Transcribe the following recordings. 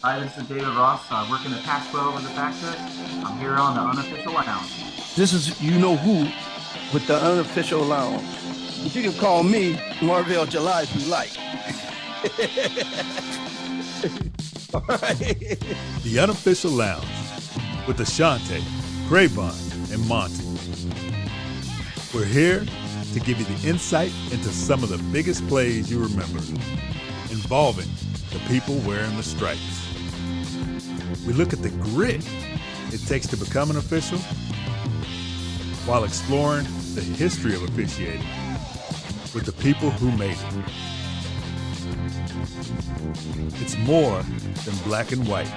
Hi, this is David Ross, working the tax pro over the back church. I'm here on the unofficial lounge. This is you know who with the unofficial lounge. But you can call me Marvell July if you like. All right. The unofficial lounge with Ashante, Craybon, and Monty. We're here to give you the insight into some of the biggest plays you remember, involving the people wearing the stripes. We look at the grit it takes to become an official while exploring the history of officiating with the people who made it. It's more than black and white.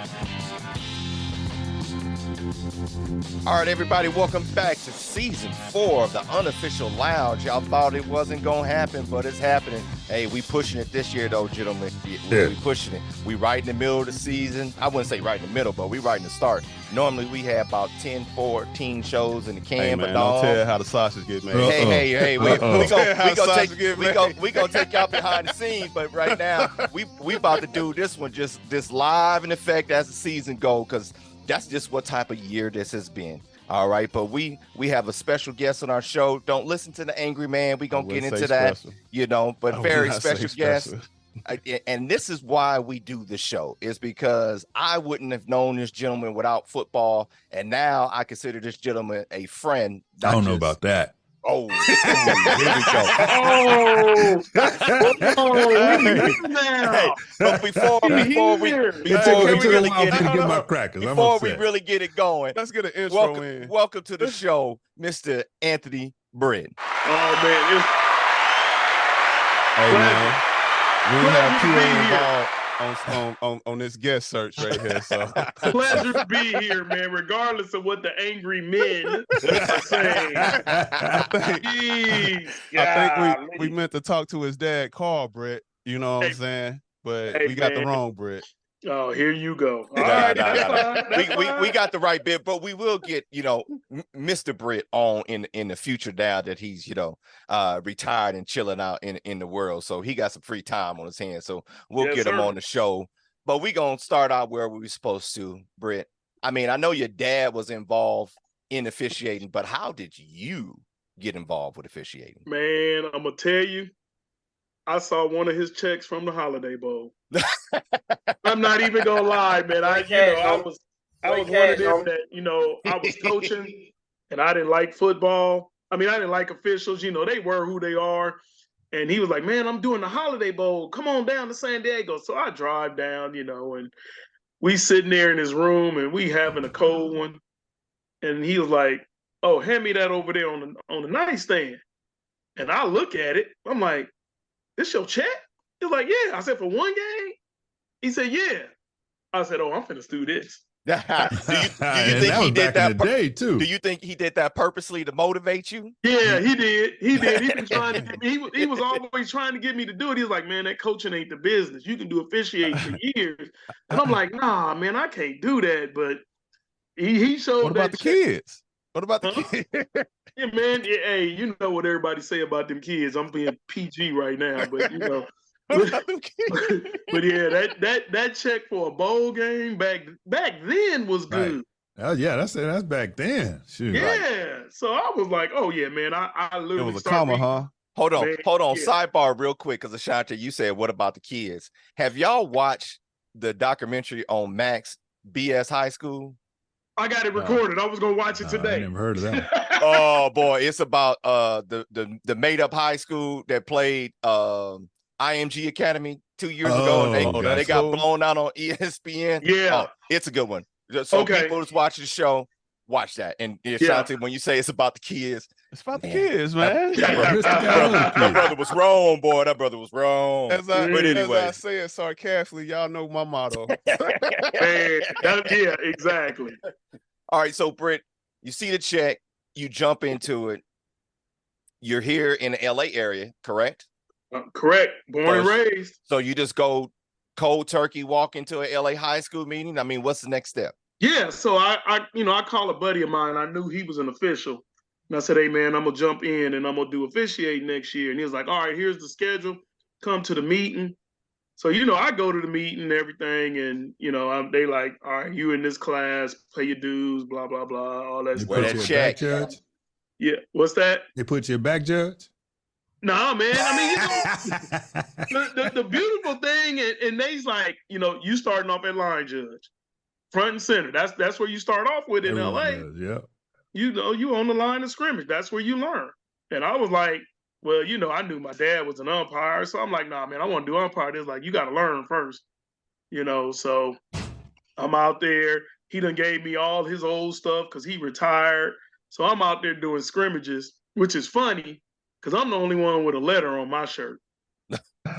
All right, everybody, welcome back to season 4 of the unofficial lounge. Y'all thought it wasn't gonna happen, but it's happening. Hey, we pushing it this year, though, gentlemen. We pushing it. We right in the middle of the season. I wouldn't say right in the middle, but we right in the start. Normally, we have about 10, 14 shows in the can. Hey, man, don't tell how the sausage get made. Hey, we gonna take y'all behind the scenes, but right now, we about to do this one just this live in effect as the season go, because that's just what type of year this has been. All right, but we have a special guest on our show. Don't listen to the angry man. We're going to get into that, but very special guest. And this is why we do the show, is because I wouldn't have known this gentleman without football. And now I consider this gentleman a friend. I don't know about that. Oh, here we go. Hey, but before we really get it going, let's get an intro in. Welcome to the show, Mr. Anthony Britt. Oh man, hey man, we have Q involved on this guest search right here. So pleasure to be here, man. Regardless of what the angry men are saying. I think we meant to talk to his dad, Carl Britt. You know what I'm saying? But we got the wrong Britt. Oh, here you go. We got the right bit, but we will get Mr. Britt on in the future now that he's retired and chilling out in the world. So he got some free time on his hands. So we'll get him on the show. But we're gonna start out where we were supposed to, Britt. I mean, I know your dad was involved in officiating, but how did you get involved with officiating? Man, I'm gonna tell you, I saw one of his checks from the Holiday Bowl. I'm not even gonna lie, man. I was one of them that I was coaching, and I didn't like football. I mean, I didn't like officials. They were who they are. And he was like, "Man, I'm doing the Holiday Bowl. Come on down to San Diego." So I drive down, and we sitting there in his room, and we having a cold one. And he was like, "Oh, hand me that over there on the nightstand." And I look at it. I'm like, "This your check?" He was like, "Yeah." I said, "For one game?" He said, "Yeah." I said, "Oh, I'm finna do this." do you think he did that day too? Do you think he did that purposely to motivate you? Yeah, he did. He did. He been trying to get me. He was always trying to get me to do it. He was like, "Man, that coaching ain't the business. You can do officiating for years." And I'm like, "Nah, man, I can't do that." But he showed. What about the kids? What about the kids? Yeah, man. Yeah, hey, you know what everybody say about them kids. I'm being PG right now, but but yeah, that check for a bowl game back then was good. Right. Oh yeah, that's back then. Shoot. Yeah, right. So I was like, "Oh yeah, man." I literally it was a comma, huh? Hold on. Yeah. Sidebar real quick, because Ashante, you said, "What about the kids?" Have y'all watched the documentary on Max BS High School? I got it recorded. I was gonna watch it today. I never heard of that. Oh boy, it's about the made up high school that played IMG Academy 2 years ago, and they got blown out on ESPN. Yeah, it's a good one. So people that's watching the show, watch that. And Ashante, when you say it's about the kids, it's about the kids, man. That brother was wrong, boy. That brother was wrong. As I say it sarcastically, y'all know my motto. Yeah, exactly. All right, so Britt, you see the check, you jump into it. You're here in the LA area, correct? Correct. Born and raised. So you just go cold turkey, walk into a LA high school meeting? I mean, what's the next step? Yeah, so I call a buddy of mine. I knew he was an official. And I said, "Hey, man, I'm going to jump in and I'm going to do officiate next year." And he was like, "All right, here's the schedule. Come to the meeting." So, I go to the meeting and everything, and, they like, all right, you in this class, pay your dues, blah, blah, blah, all that They stuff. put you a back judge? Yeah. What's that? They put you a back judge? Nah, man. I mean, the beautiful thing, and they's like, you starting off at line judge, front and center. That's where you start off with in Everyone LA. does, yeah. You on the line of scrimmage. That's where you learn. And I was like, well, I knew my dad was an umpire, so I'm like, nah, man, I want to do umpire. It's like, you got to learn first, So I'm out there. He done gave me all his old stuff because he retired. So I'm out there doing scrimmages, which is funny because I'm the only one with a letter on my shirt.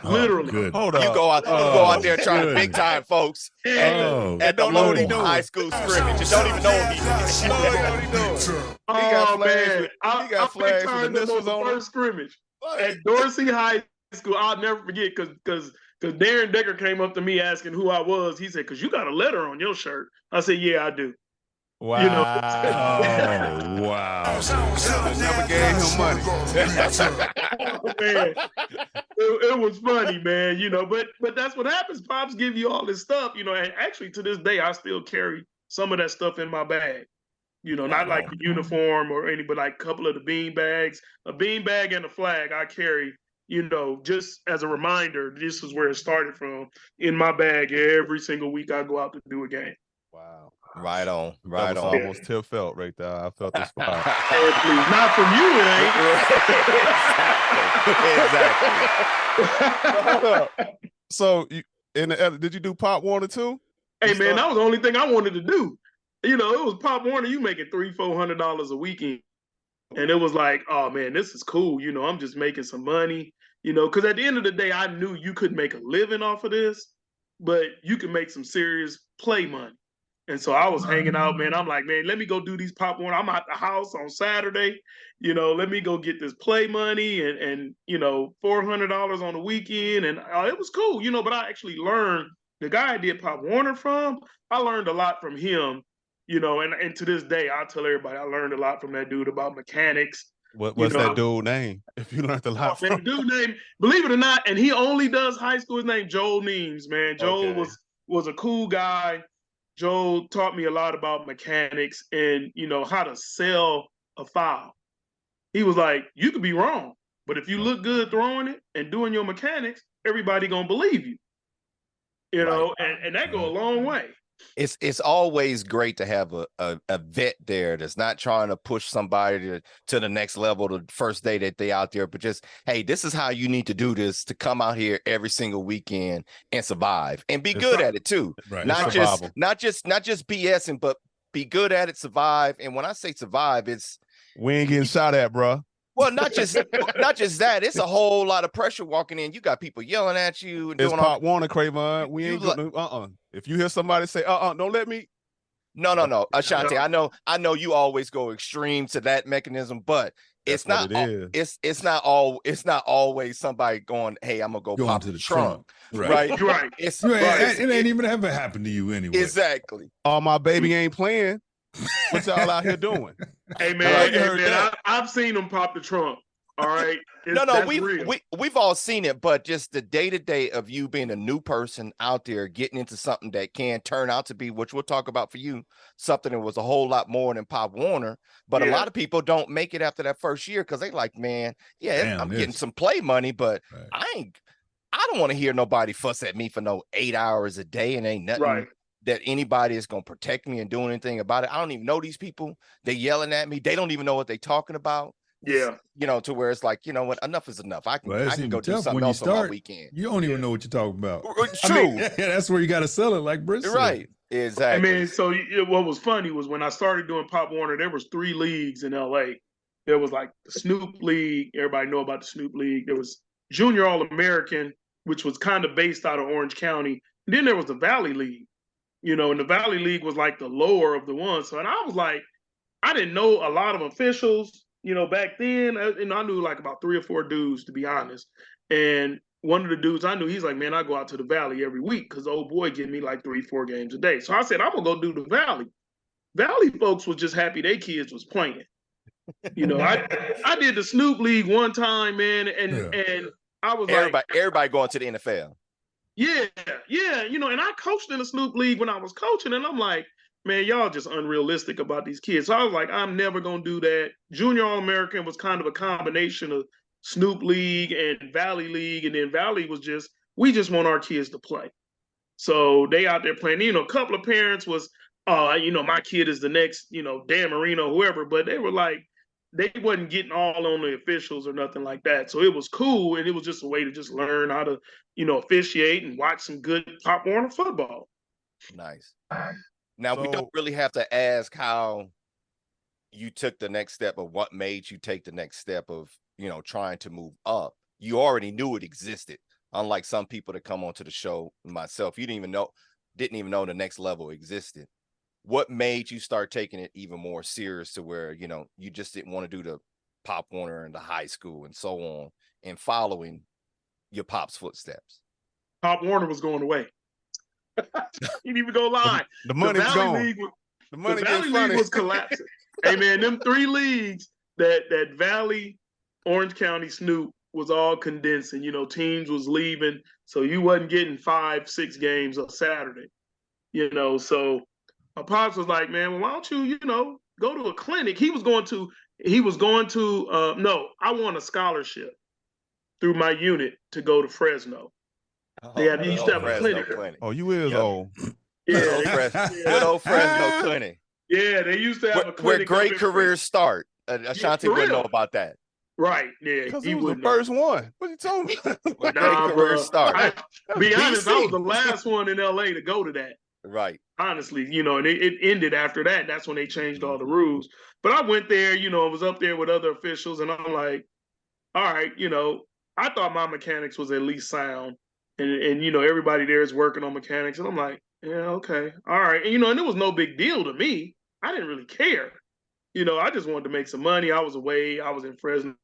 Literally. Good. Hold on. You go out there trying to big time, folks. Oh. And don't know what he doing. High school scrimmage. You don't even know what he's doing. He got flags. Man. He got flags with the initials on the it. first scrimmage at Dorsey High School. I'll never forget because Darren Decker came up to me asking who I was. He said, because you got a letter on your shirt. I said, yeah, I do. Wow. Oh, wow. Never gave him money. Oh, man. It was funny, man, but that's what happens. Pops give you all this stuff, and actually to this day, I still carry some of that stuff in my bag. Not like the uniform or any, but like a couple of the bean bags, a bean bag and a flag I carry, just as a reminder, this is where it started from in my bag every single week I go out to do a game. Wow. Right on. That was almost Till felt right there. I felt this spot. Hey, please, not from you, it ain't. Exactly. So, did you do Pop Warner too? Hey, man, that was the only thing I wanted to do. It was Pop Warner. You making $300-400 a weekend, and it was like, oh man, this is cool. I'm just making some money. Because at the end of the day, I knew you could make a living off of this, but you can make some serious play money. And so I was hanging out, man. I'm like, man, let me go do these Pop Warner. I'm at the house on Saturday. Let me go get this play money and $400 on the weekend. And it was cool, but I actually learned, the guy I did Pop Warner from, I learned a lot from him, and to this day, I tell everybody I learned a lot from that dude about mechanics. What's that dude name? If you learned a lot from dude name, believe it or not, and he only does high school, his name Joel Neems, man. Joel was a cool guy. Joel taught me a lot about mechanics and, how to sell a foul. He was like, you could be wrong, but if you look good throwing it and doing your mechanics, everybody gonna believe you. And that go a long way. It's always great to have a vet there that's not trying to push somebody to the next level the first day that they out there, but just, hey, this is how you need to do this to come out here every single weekend and survive and be good at it too. Right. Not just BSing, but be good at it, survive. And when I say survive, it's we ain't getting shot at, bro. Well, not just that. It's a whole lot of pressure walking in. You got people yelling at you and it's doing Pop Warner, Cravon. We ain't going. If you hear somebody say, don't let me. No, Ashanti. I know you always go extreme to that mechanism, but it's not. It's not always somebody going, hey, I'm gonna go pop to the trunk. Right. Right. It ain't even ever happened to you anyway. Exactly. Oh, my baby ain't playing. What y'all out here doing? Hey man, I've seen them pop the trunk. All right. We've all seen it, but just the day-to-day of you being a new person out there getting into something that can turn out to be, which we'll talk about for you, something that was a whole lot more than Pop Warner. But a lot of people don't make it after that first year because they like, man, I'm getting some play money, but I don't want to hear nobody fuss at me for no 8 hours a day and ain't nothing that anybody is going to protect me and do anything about it. I don't even know these people. They yelling at me. They don't even know what they talking about. Yeah. To where it's like, you know what, enough is enough. I can go do something else on my weekend. You don't even know what you're talking about. True. That's where you got to sell it, like Britt said. Right. Exactly. I mean, so what was funny was when I started doing Pop Warner, there was 3 leagues in LA. There was like the Snoop League. Everybody know about the Snoop League. There was Junior All-American, which was kind of based out of Orange County. And then there was the Valley League. And the Valley League was like the lower of the ones. So, and I was like, I didn't know a lot of officials, back then. And I knew like about 3 or 4 dudes, to be honest. And one of the dudes I knew, he's like, man, I go out to the Valley every week because the old boy give me like 3-4 games a day. So I said, I'm going to go do the Valley. Valley folks was just happy their kids was playing. I did the Snoop League one time, man. And I was everybody going to the NFL. Yeah, yeah. And I coached in the Snoop League when I was coaching, and I'm like, man, y'all just unrealistic about these kids. So I was like, I'm never gonna do that. Junior All-American was kind of a combination of Snoop League and Valley League, and then Valley was we just want our kids to play. So they out there playing. A couple of parents was, my kid is the next, Dan Marino, whoever, but they were like, they wasn't getting all on the officials or nothing like that. So it was cool, and it was just a way to just learn how to, officiate and watch some good Pop Warner football. Nice. Now, we don't really have to ask how you took the next step, or what made you take the next step of, trying to move up. You already knew it existed. Unlike some people that come onto the show, myself, you didn't even know the next level existed. What made you start taking it even more serious to where, you just didn't want to do the Pop Warner and the high school and so on, and following your pop's footsteps? Pop Warner was going away. You didn't even go lie. The money's gone. The Valley League was collapsing. Hey, man, them 3 leagues that Valley, Orange County, Snoop was all condensing. Teams was leaving, so you wasn't getting 5-6 games on Saturday. So my pops was like, man, well, why don't you, go to a clinic? He was going to, no, I won a scholarship through my unit to go to Fresno. They used to have a clinic. Oh, you is old. Yeah. Good old Fresno clinic. Yeah, they used to have a clinic. Where great careers start. Ashanti wouldn't know about that. Right, yeah. Because he was the first one. What you talking about? Nah, great careers start. Be honest, I was the last one in LA to go to that. Right. Honestly, and it ended after that. That's when they changed all the rules. But I went there, I was up there with other officials, and I'm like, all right, I thought my mechanics was at least sound. And everybody there is working on mechanics. And I'm like, yeah, okay. All right. And, and it was no big deal to me. I didn't really care. I just wanted to make some money. I was away. I was in Fresno.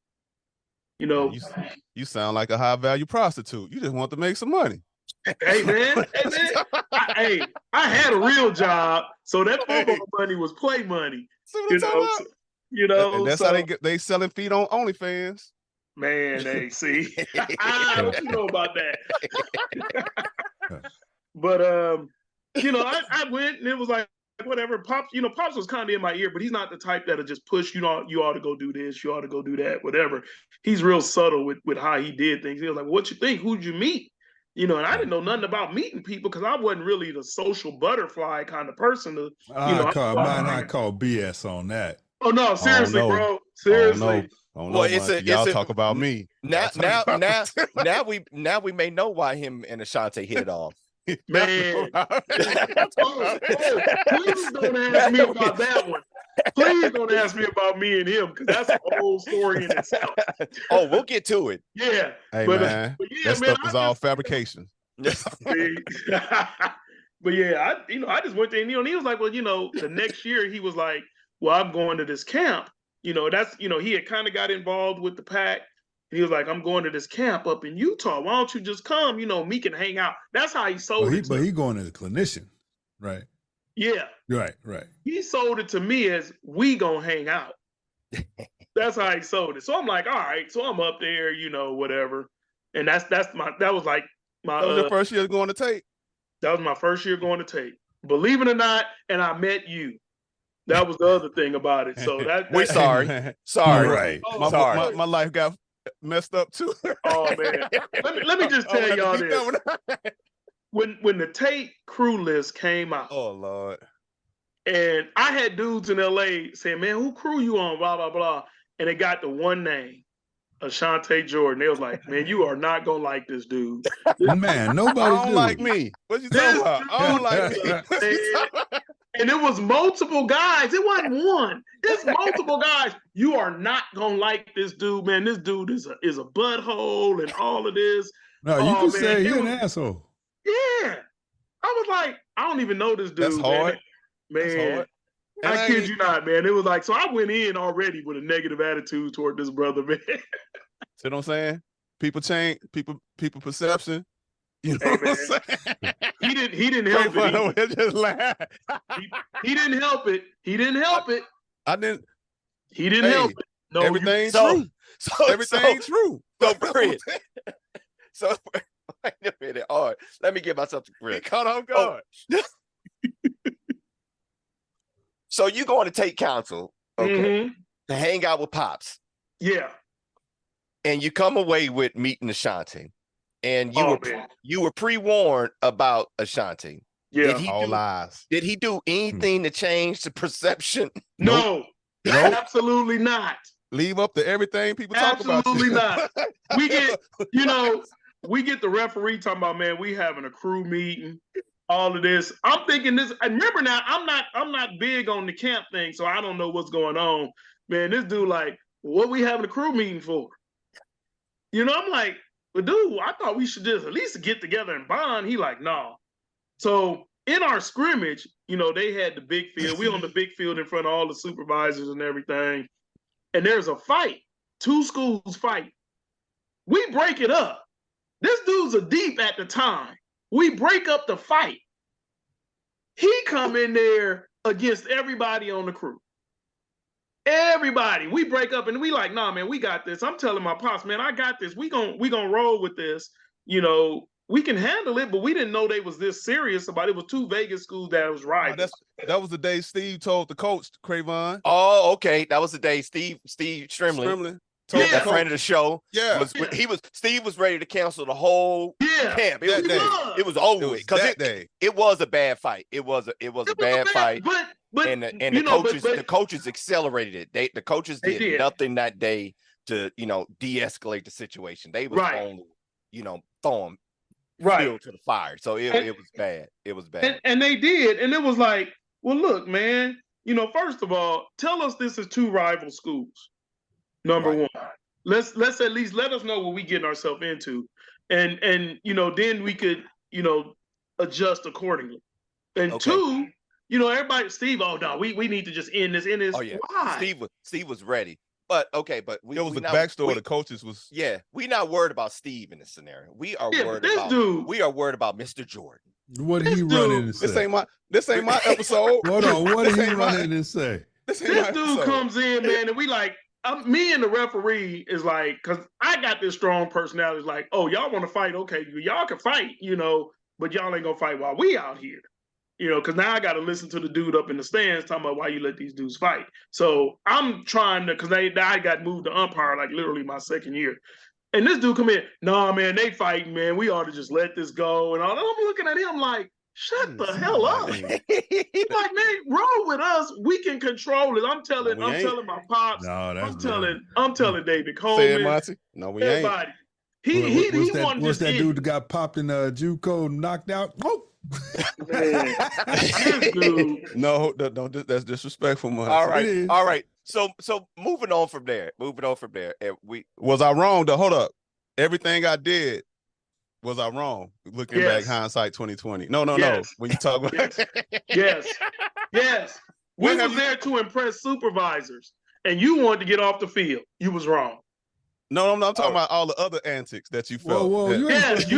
You sound like a high value prostitute. You just want to make some money. Hey, man. I had a real job. So that football money was play money. And that's how they selling feet on OnlyFans. Man, hey, see, what you know about that? But I went, and it was like, whatever. Pops, Pops was kind of in my ear, but he's not the type that'll just push. You ought to go do this. You ought to go do that. Whatever. He's real subtle with how he did things. He was like, "What you think? Who'd you meet?" And I didn't know nothing about meeting people because I wasn't really the social butterfly kind of person. I call BS on that. Oh no, seriously, bro. Seriously. Well, y'all talk about me. Now we may know why him and Ashanti hit it off. Man, please don't ask me about that one. Please don't ask me about me and him, because that's a whole story in itself. Oh, we'll get to it. Yeah. Hey, man, that stuff is all fabrication. But yeah, I just went there, and he was like, well, the next year he was like, well, I'm going to this camp. That's, he had kind of got involved with the pack. And he was like, I'm going to this camp up in Utah. Why don't you just come? Me can hang out. That's how he sold it. But he going to the clinician, right? Yeah. Right. He sold it to me as we gonna hang out. That's how he sold it. So I'm like, all right. So I'm up there, whatever. And that was like my that was your first year going to tape. That was my first year going to tape. Believe it or not, and I met you. That was the other thing about it. So we're sorry. Sorry. Right. Sorry. My life got messed up too. Oh man. Let me just tell y'all this. When the tape crew list came out. Oh Lord. And I had dudes in LA saying, man, who crew you on? Blah, blah, blah. And they got the one name, Ashante Jordan. They was like, man, you are not gonna like this dude. Man, nobody don't like me. What you talking about? I don't like me. And it was multiple guys. It wasn't one. It's multiple guys. You are not gonna like this dude, man. This dude is a butthole and all of this. No, you can say you're an asshole. Yeah. I was like, I don't even know this dude. That's hard. Man. That's hard. I kid you not, man. It was like, so I went in already with a negative attitude toward this brother, man. See what I'm saying? People change, people perception. You know hey, what I'm saying? He didn't help it. Just laugh. He didn't help it. He didn't help it. I didn't. He didn't help it. No, everything's true. So everything's true. So Britt. So Wait a minute. All right, let me get myself to grip. He caught off guard. So you going to take counsel, okay, to hang out with Pops. Yeah. And you come away with meeting Ashanti. And you were pre-warned about Ashanti. Yeah. All lies. Did he do anything to change the perception? No. Nope. Absolutely not. Leave up to everything people talk about. Absolutely not. We get, we get the referee talking about, man, we having a crew meeting, all of this. I'm thinking this. And remember now, I'm not big on the camp thing, so I don't know what's going on. Man, this dude like, what we having a crew meeting for? I'm like, but dude, I thought we should just at least get together and bond. He like, no. So in our scrimmage, they had the big field. We on the big field in front of all the supervisors and everything. And there's a fight. 2 schools fight. We break it up. This dude's a deep at the time. We break up the fight. He come in there against everybody on the crew. Everybody. We break up and we like, nah, man, we got this. I'm telling my pops, man, I got this. We gonna roll with this. We can handle it, but we didn't know they was this serious about it. It was 2 Vegas schools that was right. That was the day Steve told the coach, Cravon. Oh, okay. That was the day Steve Strimley told that friend of the show. Yeah. Steve was ready to cancel the whole camp. It was over with. Because it was a bad fight. It was a bad fight. But the coaches accelerated it. The coaches did nothing that day to, de-escalate the situation. They was on, throwing fuel to the fire. So it was bad. It was bad. And they did. And it was like, well, look, man, first of all, tell us this is 2 rival schools. Number one. Let's at least let us know what we getting ourselves into. And then we could, adjust accordingly. And 2, everybody, Steve, oh no, we need to just end this. Oh yeah. Why? Steve was ready. But okay, but it was the backstory. The coaches was we're not worried about Steve in this scenario. We are worried about Mr. Jordan. What did he run in and say? This ain't my episode. Hold on, what did he run in and say? This dude comes in, man, and we like, me and the referee is like, because I got this strong personality. It's like, oh, y'all want to fight? Okay, y'all can fight, but y'all ain't gonna fight while we out here. Because now I got to listen to the dude up in the stands talking about why you let these dudes fight. So I'm trying to, because I got moved to umpire like literally my 2nd year. And this dude come in, nah, man, they fighting, man. We ought to just let this go. And all that. I'm looking at him like, shut the hell up. He's like, man, roll with us. We can control it. I'm telling my pops. No, I'm telling David Coleman. No, we ain't. Everybody. He wanted what's that dude that got popped in JUCO, knocked out? Oh. Man, dude. No, that's disrespectful, man. All right. So moving on from there. And was I wrong though? Hold up. Everything I did, was I wrong? Looking back, hindsight 2020. No. When you talk about yes. We was there to impress supervisors, and you wanted to get off the field. You was wrong. No, I'm talking about all the other antics that you felt. Whoa, you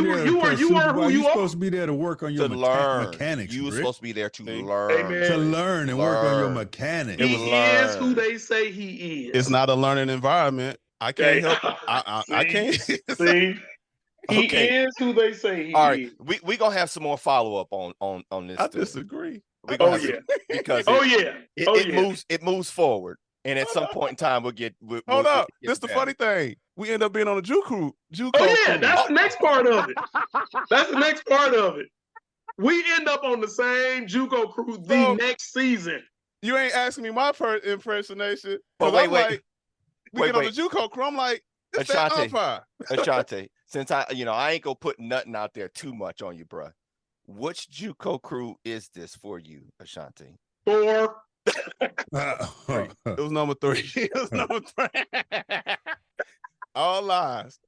were who you are. You're supposed to be there to work on your mechanics. You were supposed to be there to learn. Amen. To learn and work on your mechanics. He is who they say he is. It's not a learning environment. I can't help it. I can't. See? He is who they say he is. All right, we gonna have some more follow up on this. I disagree. Because it moves forward. And at some point in time, we'll get. Hold up! This is the funny thing. We end up being on a JUCO. Oh yeah, that's the next part of it. We end up on the same JUCO crew next season. You ain't asking me my impersonation. But wait. We get on the JUCO crew. I'm like, this that Umpire. Ashanti, since I ain't gonna put nothing out there too much on you, bruh. Which JUCO crew is this for you, Ashanti? 4. It was number 3. It was number 3. All lies.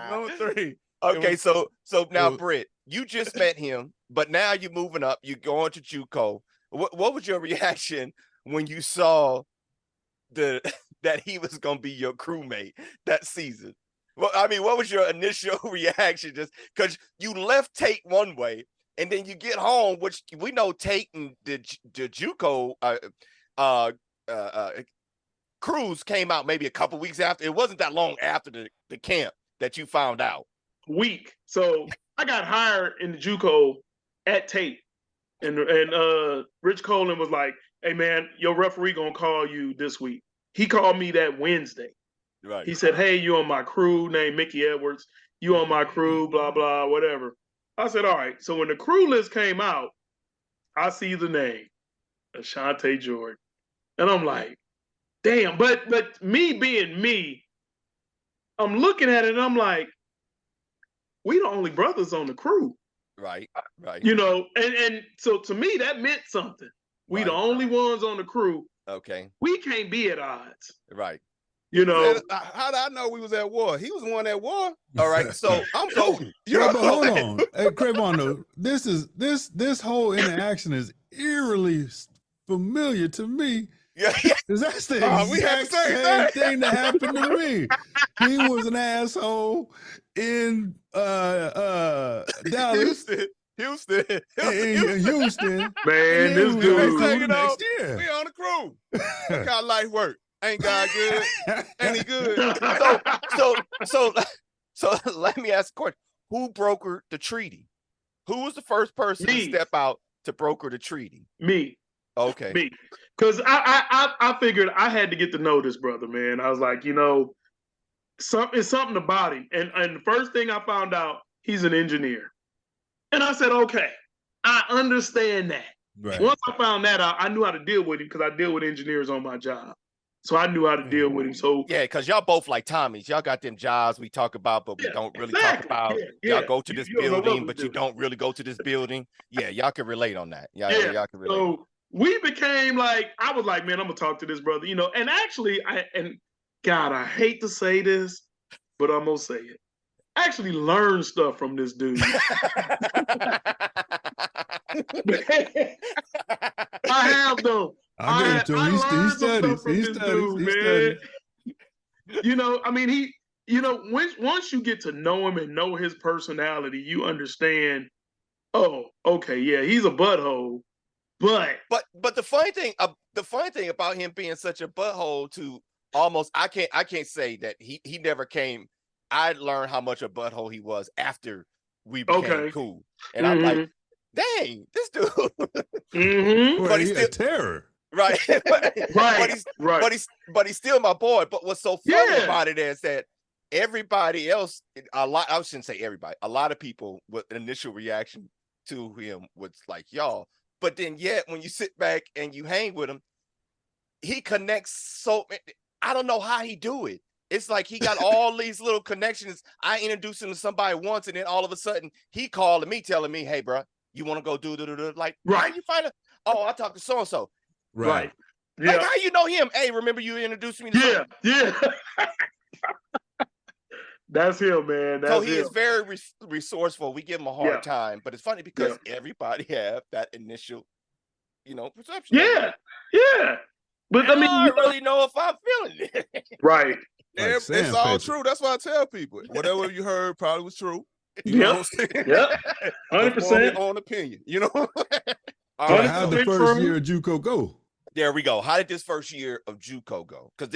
Number 3. Okay, so now, Britt, you just met him, but now you're moving up. You're going to JUCO. What was your reaction when you saw that he was going to be your crewmate that season? Well, I mean, what was your initial reaction? Just because you left Tate one way, and then you get home, which we know Tate and the JUCO cruise came out maybe a couple weeks after. It wasn't that long after the camp. that you found out? Week. So I got hired in the JUCO at Tate, and Rich Colin was like, "Hey man, your referee gonna call you this week." He called me that Wednesday. Right. He said, "Hey, you on my crew named Mickey Edwards. You on my crew, blah blah, whatever." I said, "All right." So when the crew list came out, I see the name, Ashante Jordan, and I'm like, "Damn!" But me being me, I'm looking at it and I'm like, we the only brothers on the crew. Right. You know, and so to me, that meant something. We the only ones on the crew. Okay. We can't be at odds. Right. You know, how did I know we was at war? He was the one at war. All right. So I'm so but hold on. Hey, Craven, this whole interaction is eerily familiar to me. Yeah. Because that's the exact same thing that happened to me. He was an asshole in Dallas. Houston. In Houston. Man, this dude. Next year. We on the crew. Look how life work. Ain't God good? Ain't he good? So let me ask a question. Who brokered the treaty? Who was the first person to step out to broker the treaty? Me. Okay. Me. Because I figured I had to get to know this brother, man. I was like, you know, it's something about him. And the first thing I found out, he's an engineer. And I said, okay, I understand that. Right. Once I found that out, I knew how to deal with him because I deal with engineers on my job. So I knew how to deal with him. So yeah, because y'all both like Tommies. Y'all got them jobs we talk about, but we don't really talk about. Y'all go to this building, but you don't really go to this building. Yeah, y'all can relate on that. Y'all can relate. So we became like, I was like, man, I'm gonna talk to this brother, you know. And actually, God, I hate to say this, but I'm gonna say it. I actually learned stuff from this dude. I have though. I he studies. You know, I mean, once you get to know him and know his personality, you understand. Oh, okay, yeah, he's a butthole, but the funny thing about him being such a butthole to almost, I can't say that he never came. I learned how much a butthole he was after we became cool, and I'm like, dang, this dude. But he's a terror. Right. But he's still my boy. But what's so funny about it is that everybody else, I shouldn't say everybody, a lot of people with initial reaction to him was like, y'all. But then yet when you sit back and you hang with him, he connects so, I don't know how he do it. It's like he got all these little connections. I introduced him to somebody once, and then all of a sudden he calling me, telling me, hey, bro, you want to go do like, how you find it? Oh, I talked to so-and-so. Right. Like, how you know him? Hey, remember you introduced me to Yeah. That's him, man. So he is very resourceful. We give him a hard time, but it's funny because everybody have that initial, perception. Yeah. But I mean, I really know if I'm feeling it. Right. It's all true. That's why I tell people. Whatever you heard probably was true. You know what I'm saying? Yeah. 100%. Own opinion, How'd the first year of JUCO go? There we go. How did this first year of JUCO go? Because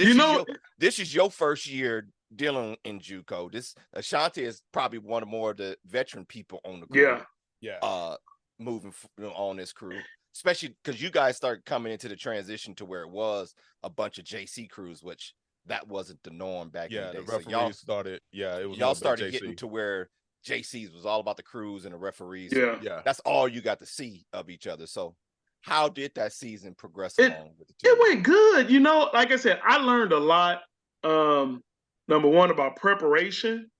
this is your first year dealing in JUCO. This Ashante is probably one of more of the veteran people on the crew. Yeah. Moving on this crew, especially because you guys started coming into the transition to where it was a bunch of JC crews, which that wasn't the norm back in the day. The referees y'all started. Yeah, it was. Y'all started getting to where JCs was all about the crews and the referees. Yeah. That's all you got to see of each other. So how did that season progress along with the team? It went good. Like I said, I learned a lot. Number one, about preparation.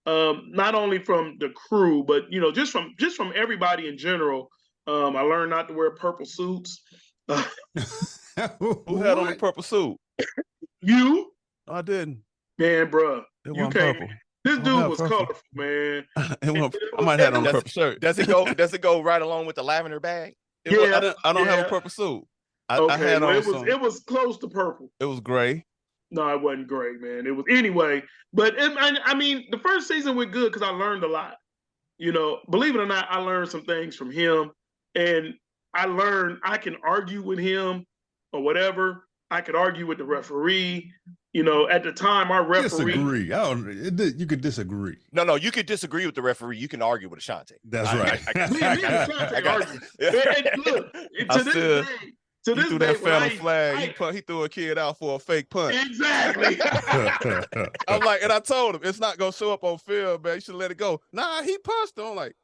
Not only from the crew, but just from everybody in general. I learned not to wear purple suits. Who had on a purple suit? You? I didn't. Man, bro. You can't. Purple. This dude was colorful, man. I might have on a purple shirt. Does it go right along with the lavender bag? I don't have a purple suit. I had on it was close to purple. It was gray. No, it wasn't gray, man. It was anyway. But I mean, the first season went good because I learned a lot. Believe it or not, I learned some things from him, and I learned I can argue with him or whatever. I could argue with the referee. You know, at the time, our referee. Disagree. You could disagree. No, you could disagree with the referee. You can argue with Ashante. That's right. Me and Ashante argue. And look, to this day, he threw that phantom flag. He threw a kid out for a fake punt. Exactly. I'm like, and I told him it's not gonna show up on film, man. You should let it go. Nah, he punched him. I'm like,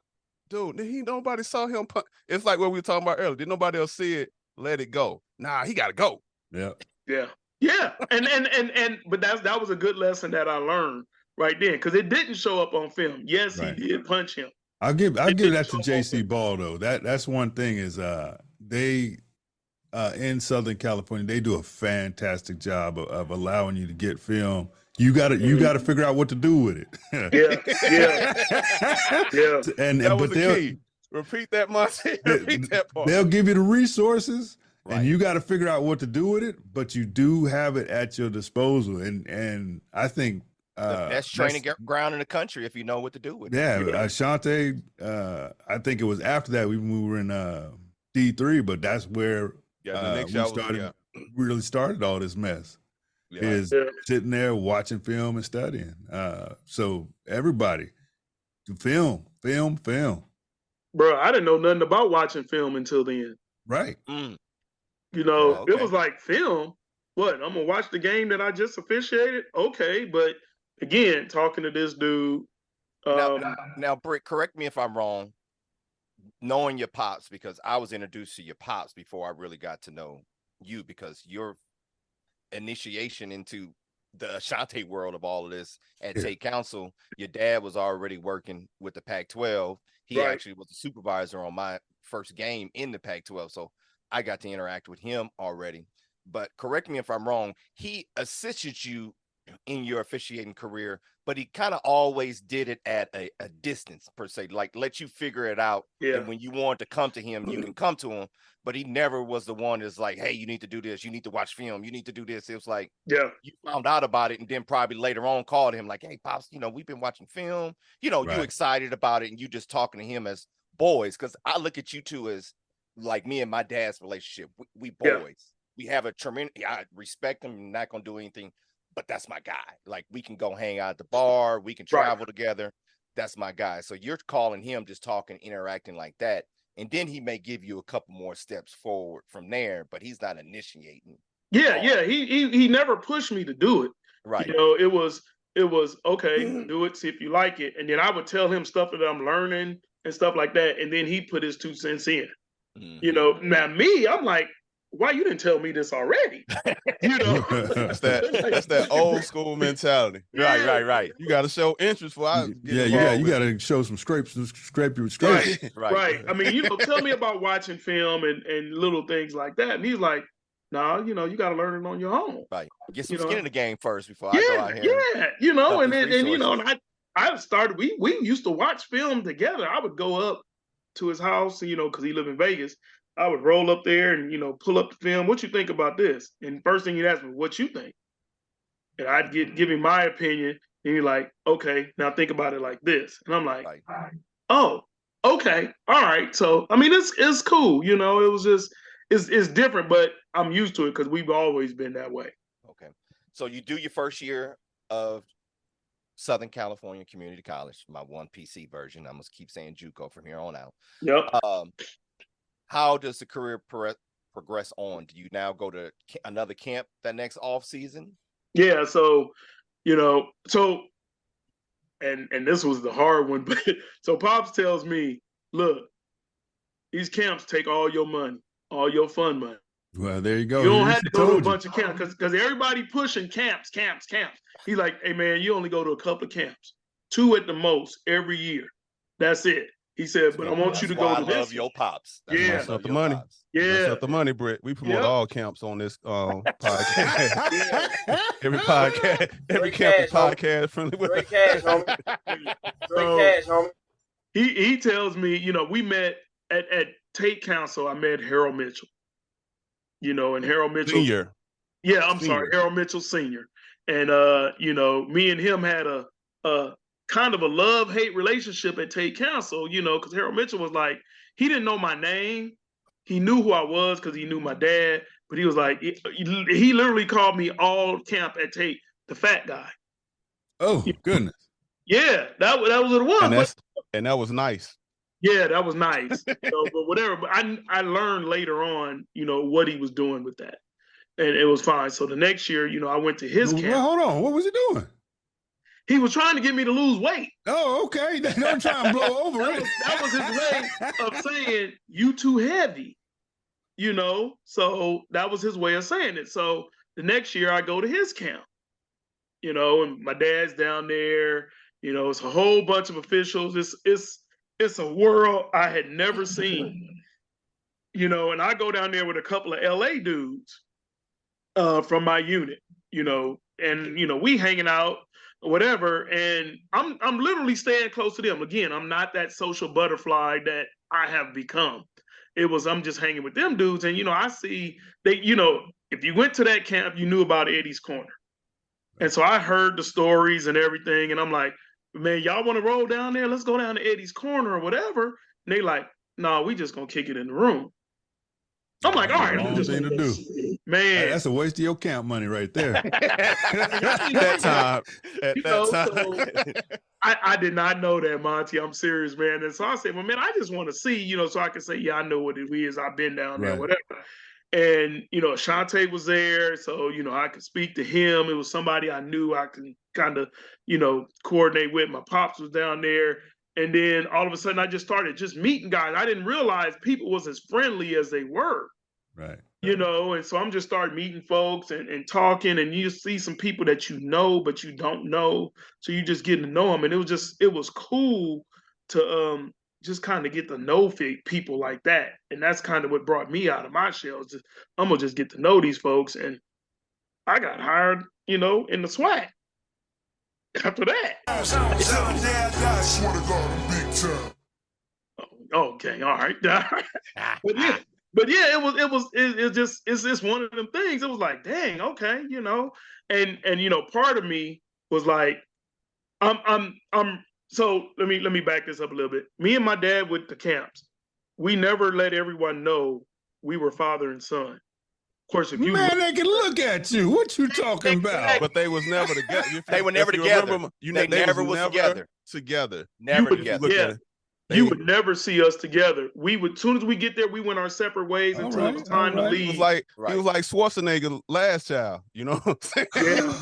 dude, nobody saw him punch. It's like what we were talking about earlier. Did nobody else see it? Let it go. Nah, he gotta go. Yeah. Yeah. And but that was a good lesson that I learned right then, because it didn't show up on film. Yes, right. He did punch him. I'll give that to JC Ball though. That's one thing is they in Southern California, they do a fantastic job of allowing you to get film. You got to figure out what to do with it. Yeah. And that was the key. Repeat that, Monty. Repeat that part. They'll give you the resources, right, and you got to figure out what to do with it. But you do have it at your disposal, and I think the best training ground in the country if you know what to do with it. Yeah, Ashante. I think it was after that we were in D3, but that's where really started all this mess. Is sitting there watching film and studying. So everybody, film. Bro, I didn't know nothing about watching film until then. Right. You know, It was like, film? What? I'm going to watch the game that I just officiated? Okay, but again, talking to this dude. Now, Britt, correct me if I'm wrong. Knowing your pops, because I was introduced to your pops before I really got to know you, because your initiation into the Ashante world of all of this at State Council, your dad was already working with the Pac-12. He actually was a supervisor on my first game in the Pac-12, so I got to interact with him already. But correct me if I'm wrong, he assisted you in your officiating career, but he kind of always did it at a distance, per se, like let you figure it out. And when you want to come to him, you can come to him, but he never was the one that's like, hey, you need to do this, you need to watch film, you need to do this. It was like, you found out about it and then probably later on called him like, hey, Pops, we've been watching film, you excited about it, and you just talking to him as boys. Because I look at you two as like me and my dad's relationship. We boys. We have a tremendous, I respect him, I'm not going to do anything, but that's my guy. Like, we can go hang out at the bar, we can travel together. That's my guy. So you're calling him, just talking, interacting like that. And then he may give you a couple more steps forward from there, but he's not initiating. He never pushed me to do it. Right. It was okay, do it, see if you like it. And then I would tell him stuff that I'm learning and stuff like that. And then he put his 2 cents in. Now me, I'm like, why you didn't tell me this already? That's that old school mentality. Right. You got to show interest for you got to show some scrape your scrape. Right. I mean, tell me about watching film and little things like that. And he's like, nah, you got to learn it on your own. Right. Get some skin in the game first before I go out here. And I started. We used to watch film together. I would go up to his house, because he lived in Vegas. I would roll up there and, pull up the film. What you think about this? And first thing he'd ask me, what you think? And I'd give him my opinion. And he's like, okay, now think about it like this. And I'm like, oh, okay. All right. So, I mean, it's cool. It was just, it's different, but I'm used to it because we've always been that way. Okay. So you do your first year of Southern California Community College, my 1 PC version. I'm going to keep saying JUCO from here on out. Yep. How does the career progress on? Do you now go to another camp that next off season? Yeah. So, and this was the hard one, but so Pops tells me, look, these camps take all your money, all your fun money. Well, there you go. You don't have to go to a bunch of camps because everybody pushing camps. He's like, hey man, you only go to a couple of camps, 2 at the most every year. That's it. He said, but I want you to go to this. I love your pops. That's not the money. Pops. That's not the money, Britt. We promote all camps on this podcast. Every podcast, every camp is podcast friendly. Great cash, homie. He tells me, we met at Tate Council. I met Harold Mitchell. And Harold Mitchell. Senior. Yeah, I'm sorry, Harold Mitchell Senior. And me and him had a kind of a love-hate relationship at Tate Council, because Harold Mitchell was like, he didn't know my name. He knew who I was because he knew my dad, but he was like, he literally called me all camp at Tate the fat guy. Oh, goodness. Yeah, that was what it was. And that was nice. Yeah, that was nice. So, but whatever. But I learned later on, what he was doing with that, and it was fine. So the next year, I went to his camp. Well, hold on. What was he doing? He was trying to get me to lose weight. Oh, okay. Don't try and blow over it. That was his way of saying, you too heavy, So that was his way of saying it. So the next year I go to his camp, and my dad's down there. It's a whole bunch of officials. It's a world I had never seen, and I go down there with a couple of LA dudes from my unit, and, we hanging out, whatever. And I'm literally staying close to them. Again, I'm not that social butterfly that I have become. I'm just hanging with them dudes. And, I see they, if you went to that camp, you knew about Eddie's Corner. And so I heard the stories and everything. And I'm like, man, y'all want to roll down there? Let's go down to Eddie's Corner or whatever. And they like, no, we just going to kick it in the room. I'm like, all right. Wrong thing to do. Man. Hey, that's a waste of your camp money right there. At that time. So I did not know that, Monty. I'm serious, man. And so I said, well, man, I just want to see, so I can say, yeah, I know what it is. I've been down there, whatever. And, Shante was there. So, I could speak to him. It was somebody I knew I could kind of, coordinate with. My pops was down there. And then all of a sudden I just started just meeting guys. I didn't realize people was as friendly as they were. Right. And so I'm just started meeting folks and talking, and you see some people that but you don't know. So you just getting to know them. And it was cool to just kind of get to know people like that. And that's kind of what brought me out of my shell. I'm going to just get to know these folks. And I got hired, in the SWAT after that. Okay, all right. But yeah, it's just one of them things. It was like, dang, okay, and part of me was like, so let me back this up a little bit. Me and my dad with the camps, we never let everyone know we were father and son. Of course, if you they can look at you. What you talking about? But they was never together. They were never together. They never was together. Together. Never together. Yeah. You would never see us together. We would, as soon as we get there, we went our separate ways until it was time to leave. He was like Schwarzenegger last child, you know what I'm saying?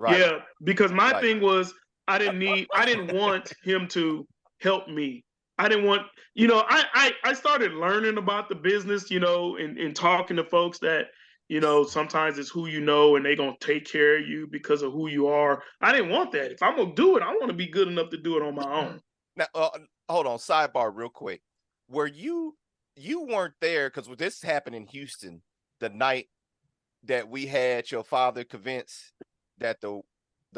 Yeah. Yeah, because my thing was I didn't want him to help me. I didn't want, I started learning about the business, and talking to folks that, sometimes it's who you know and they gonna take care of you because of who you are. I didn't want that. If I'm gonna do it, I want to be good enough to do it on my own. Now, hold on, sidebar real quick. Were you weren't there because this happened in Houston the night that we had your father convinced that the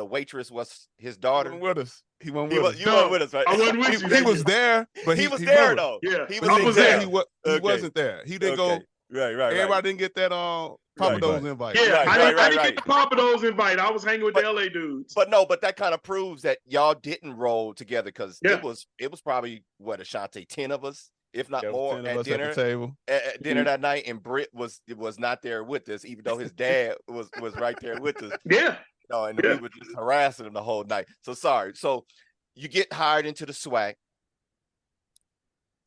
waitress was his daughter? He wasn't with us. He wasn't with us. You weren't with us, right? I wasn't with you. He was there, but he was there though. Yeah, he was there. He wasn't there. He didn't go. Right. Everybody didn't get that Papados invite. Yeah, I didn't get the Papados invite. I was hanging with the LA dudes. But that kind of proves that y'all didn't roll together because it was probably Ashante, 10 of us, if not more, at dinner at the table. At dinner that night, and Britt was not there with us, even though his dad was right there with us. Yeah. And we were just harassing him the whole night. So sorry. So you get hired into the SWAC.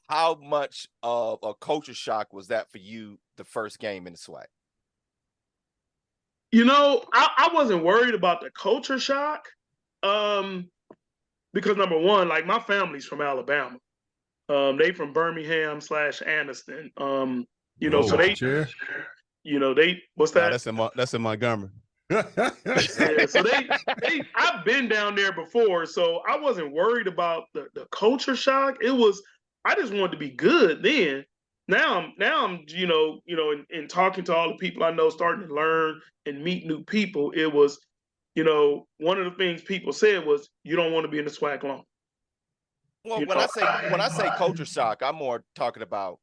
How much of a culture shock was that for you the first game in the SWAC? I wasn't worried about the culture shock because number one, like my family's from Alabama. They from Birmingham / Anniston. So they what's that? That's in Montgomery. So I've been down there before, so I wasn't worried about the culture shock. I just wanted to be good then. Now I'm in talking to all the people I know, starting to learn and meet new people. It was, one of the things people said was, you don't want to be in the SWAC long. Well, when I say culture shock, I'm more talking about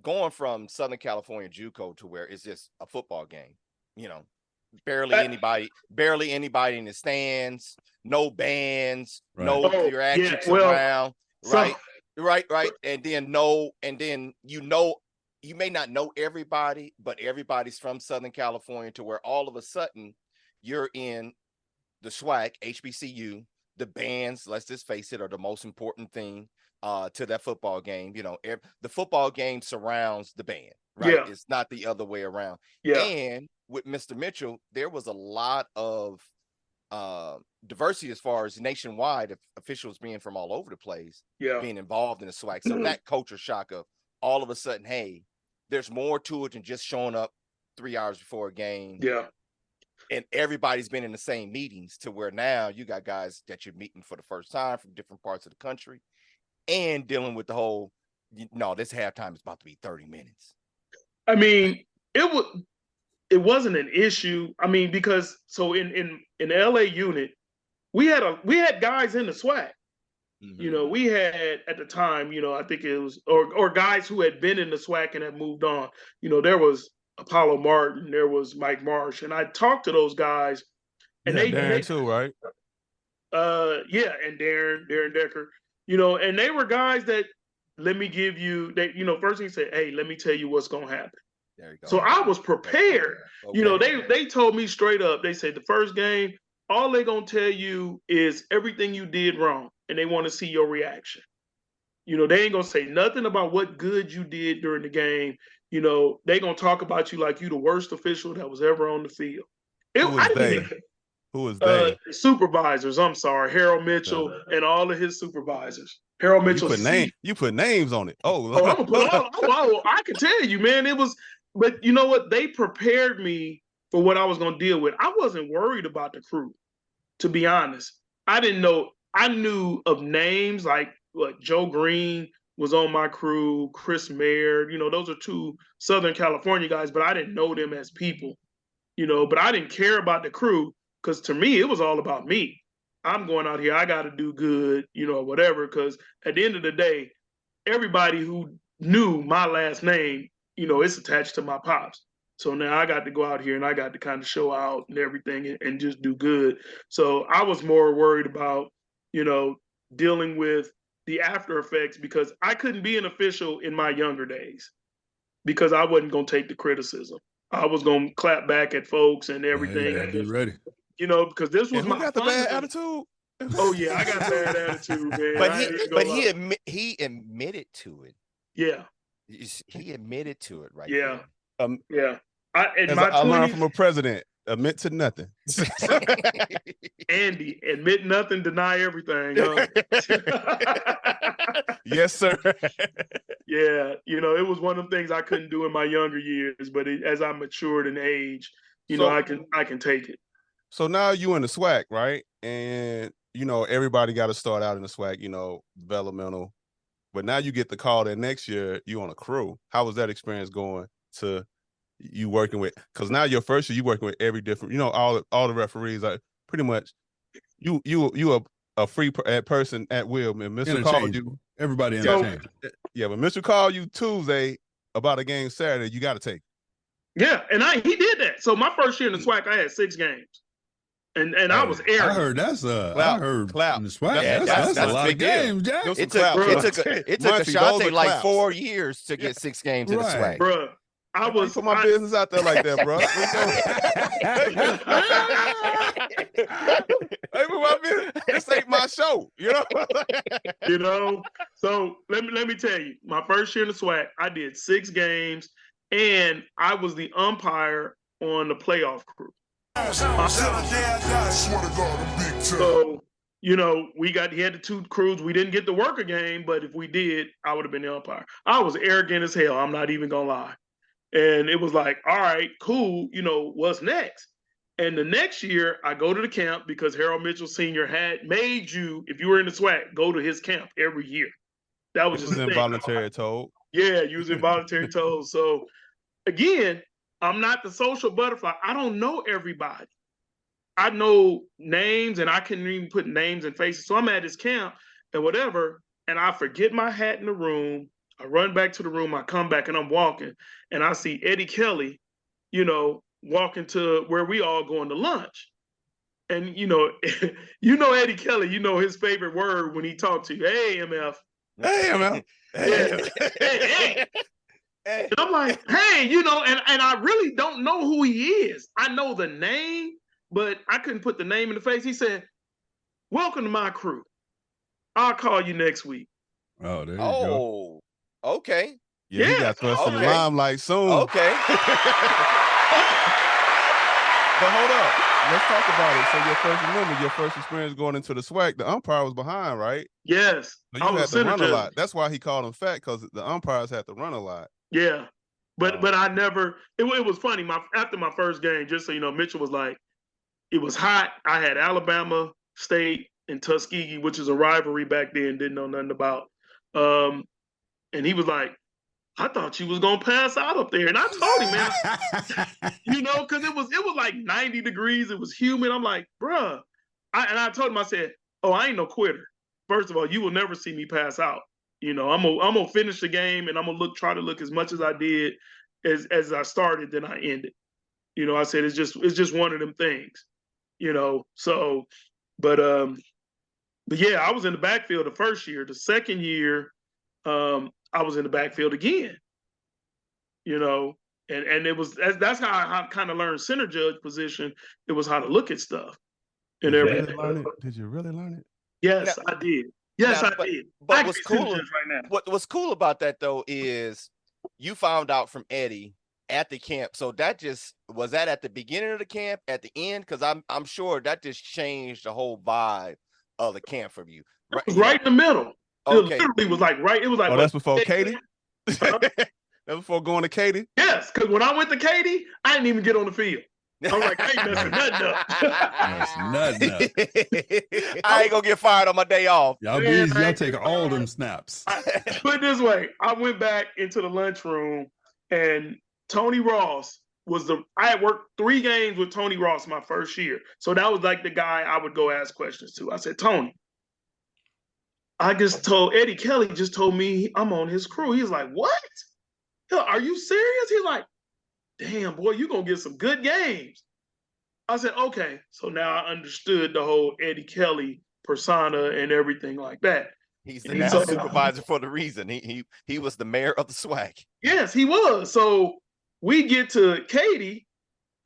going from Southern California JUCO to where it's just a football game. Barely anybody in the stands, no bands, no theatrics around, right? Right. And then you may not know everybody, but everybody's from Southern California, to where all of a sudden you're in the SWAC, HBCU. The bands, let's just face it, are the most important thing to that football game. You know, the football game surrounds the band, right? Yeah. It's not the other way around. Yeah. And with Mr. Mitchell, there was a lot of diversity as far as nationwide officials being from all over the place, being involved in the SWAC. So that culture shock of all of a sudden, hey, there's more to it than just showing up 3 hours before a game. Yeah. And everybody's been in the same meetings, to where now you got guys that you're meeting for the first time from different parts of the country, and dealing with the whole, this halftime is about to be 30 minutes. I mean, it wasn't an issue. I mean, because so in the LA unit, we had guys in the SWAC. Mm-hmm. We had at the time, I think it was or guys who had been in the SWAC and had moved on. There was Apollo Martin, there was Mike Marsh, and I talked to those guys, and Darren too, right? Yeah, and Darren Decker, and they were guys that let me give you that, first thing he said, hey, let me tell you what's gonna happen. There you go. So I was prepared. Okay. They told me straight up, they said the first game, all they're gonna tell you is everything you did wrong, and they want to see your reaction. They ain't gonna say nothing about what good you did during the game. They gonna talk about you like you the worst official that was ever on the field. Who is they? Supervisors. I'm sorry, Harold Mitchell and all of his supervisors. Harold Mitchell. You put names on it. I'm gonna put all. I can tell you, man. It was, but you know what? They prepared me for what I was gonna deal with. I wasn't worried about the crew, to be honest. I didn't know. I knew of names like Joe Green was on my crew, Chris Mayer, those are two Southern California guys, but I didn't know them as people, but I didn't care about the crew, because to me, it was all about me. I'm going out here, I got to do good, whatever, because at the end of the day, everybody who knew my last name, it's attached to my pops. So now I got to go out here and I got to kind of show out and everything and just do good. So I was more worried about, dealing with the after effects, because I couldn't be an official in my younger days because I wasn't going to take the criticism. I was going to clap back at folks and everything. Yeah, be ready. Because this was my got the bad attitude. Oh yeah, I got bad attitude, man. But he admitted to it. Yeah, he admitted to it, right? Yeah, there. Yeah. I learned from a president. Admit to nothing. Andy, admit nothing, deny everything. Huh? Yes, sir. Yeah, it was one of the things I couldn't do in my younger years, but as I matured in age, I can take it. So now you in the SWAC, right? And everybody got to start out in the SWAC, developmental. But now you get the call that next year you on a crew. How was that experience going to you working with? Because now your first year you working with every different, all the referees are pretty much you a free person at will. Man, Mr. called you. Everybody interchangeable. Yeah, but Mr. called you Tuesday about a game Saturday. You got to take. Yeah, and he did that. So my first year in the SWAC, I had 6 games. And I was airing. I heard that's clap. in the SWAC. Yeah, that's a lot big of games, Jack. It took Ashante like 4 years to get 6 games in the SWAC. Bro, I was put my business out there like that, bro. This ain't my show, So let me tell you, my first year in the SWAC, I did 6 games, and I was the umpire on the playoff crew. So, he had the 2 crews. We didn't get to work a game, but if we did, I would have been the umpire. I was arrogant as hell. I'm not even gonna lie. And it was like, all right, cool. What's next? And the next year, I go to the camp because Harold Mitchell Sr. had made you, if you were in the SWAC, go to his camp every year. That was just involuntary told. Yeah, you was involuntary told. So again, I'm not the social butterfly. I don't know everybody. I know names, and I can't even put names and faces. So I'm at his camp and whatever, and I forget my hat in the room. I run back to the room. I come back, and I'm walking, and I see Eddie Kelly, walking to where we all going to lunch. And, Eddie Kelly, his favorite word when he talked to you, hey, MF. Hey, MF. Hey. And I'm like, hey, you know, and I really don't know who he is. I know the name, but I couldn't put the name in the face. He said, welcome to my crew. I'll call you next week. Oh, there you go. Okay. Yeah, he got thrust in the limelight soon. Okay. But hold up. Let's talk about it. So your first experience going into the SWAC, the umpire was behind, right? Yes. So you had to run a lot. That's why he called him fat, because the umpires had to run a lot. Yeah. But I never, it was funny. After my first game, just so you know, Mitchell was like, it was hot. I had Alabama State and Tuskegee, which is a rivalry back then, didn't know nothing about. And he was like, I thought you was gonna pass out up there. And I told him, man, you know, because it was like 90 degrees, it was humid. I'm like, bruh. I told him, I said, oh, I ain't no quitter. First of all, you will never see me pass out. You know, I'm gonna finish the game, and I'm gonna try to look as much as I did as I started, then I ended. You know, I said it's just one of them things. You know, so but yeah, I was in the backfield the first year. The second year, I was in the backfield again. You know, and it was that's how I kind of learned center judge position. It was how to look at stuff and everything. Did you really learn it? Yes, I did. Yes, I did. But what's cool right now? What's cool about that though is you found out from Eddie at the camp. So was that at the beginning of the camp, at the end? Because I'm sure that just changed the whole vibe of the camp for you. Right, it was right in the middle. Okay. It literally was like right. It was like, oh, that's before Katie. That was before going to Katie. Yes, because when I went to Katie, I didn't even get on the field. I'm like, I ain't messing nothing up. I ain't gonna get fired on my day off. Y'all take all them snaps. Put it this way, I went back into the lunchroom, and Tony Ross I had worked 3 games with Tony Ross my first year. So that was like the guy I would go ask questions to. I said, Tony, I just told Eddie Kelly just told me I'm on his crew. He's like, what? Are you serious? He's like, damn, boy, you're going to get some good games. I said, okay. So now I understood the whole Eddie Kelly persona and everything like that. He's the national supervisor for the reason. He was the mayor of the SWAC. Yes, he was. So we get to Katie,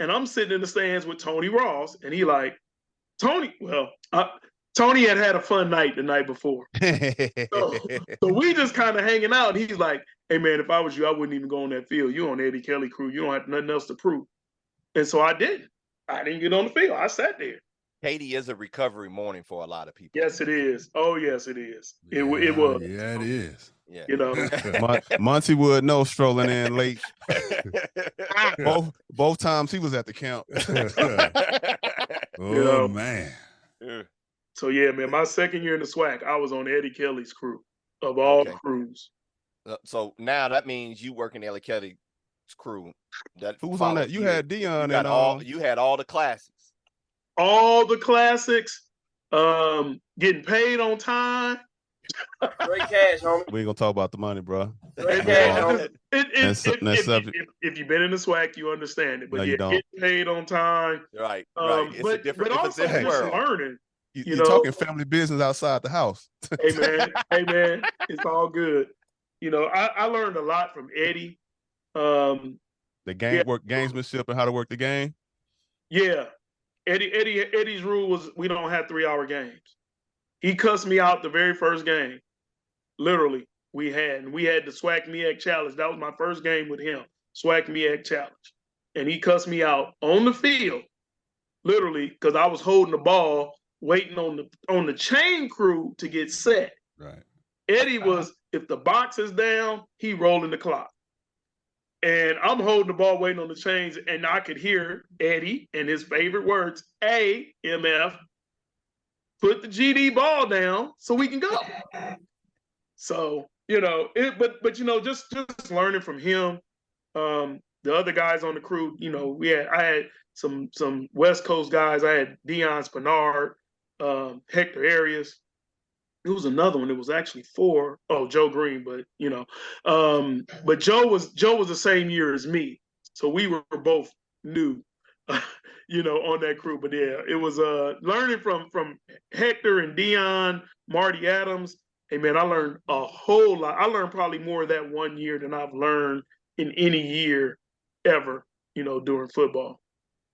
and I'm sitting in the stands with Tony Ross, and he like, Tony had a fun night the night before. So we just kind of hanging out, and he's like, hey, man, if I was you, I wouldn't even go on that field. You're on Eddie Kelly crew. You don't have nothing else to prove. And so I didn't. I didn't get on the field. I sat there. Katie is a recovery morning for a lot of people. Yes, it is. Oh, yes, it is. It was. Yeah, it is. Yeah. You know, Monty would know strolling in late. both times he was at the camp. Oh, man. So, yeah, man, my second year in the SWAC, I was on Eddie Kelly's crew of all crews. So now that means you work in Eddie Kelly's crew. Who was on that? You had Dion you had all the classics. All the classics, getting paid on time. Great cash, homie. We ain't gonna talk about the money, bro. Great cash, homie. If you've been in the SWAC, you understand it. But no, getting paid on time. Right. But also just learning. You're talking family business outside the house. Hey man, it's all good. You know, I learned a lot from Eddie. The gamesmanship and how to work the game. Yeah. Eddie's rule was we don't have 3-hour games. He cussed me out the very first game. Literally, we had the SWAC MEAC Challenge. That was my first game with him, SWAC MEAC Challenge. And he cussed me out on the field, literally, because I was holding the ball, waiting on the chain crew to get set. Right. Eddie was, if the box is down, he rolling the clock. And I'm holding the ball, waiting on the chains, and I could hear Eddie and his favorite words, AMF, put the GD ball down so we can go. So, you know, but you know, just learning from him, the other guys on the crew, you know, I had some West Coast guys. I had Deion Spinard, Hector Arias. It was another one. It was actually 4. Oh, Joe Green, but you know, but Joe was the same year as me, so we were both new, you know, on that crew. But yeah, it was learning from Hector and Deion, Marty Adams. Hey man, I learned a whole lot. I learned probably more that one year than I've learned in any year ever, during football.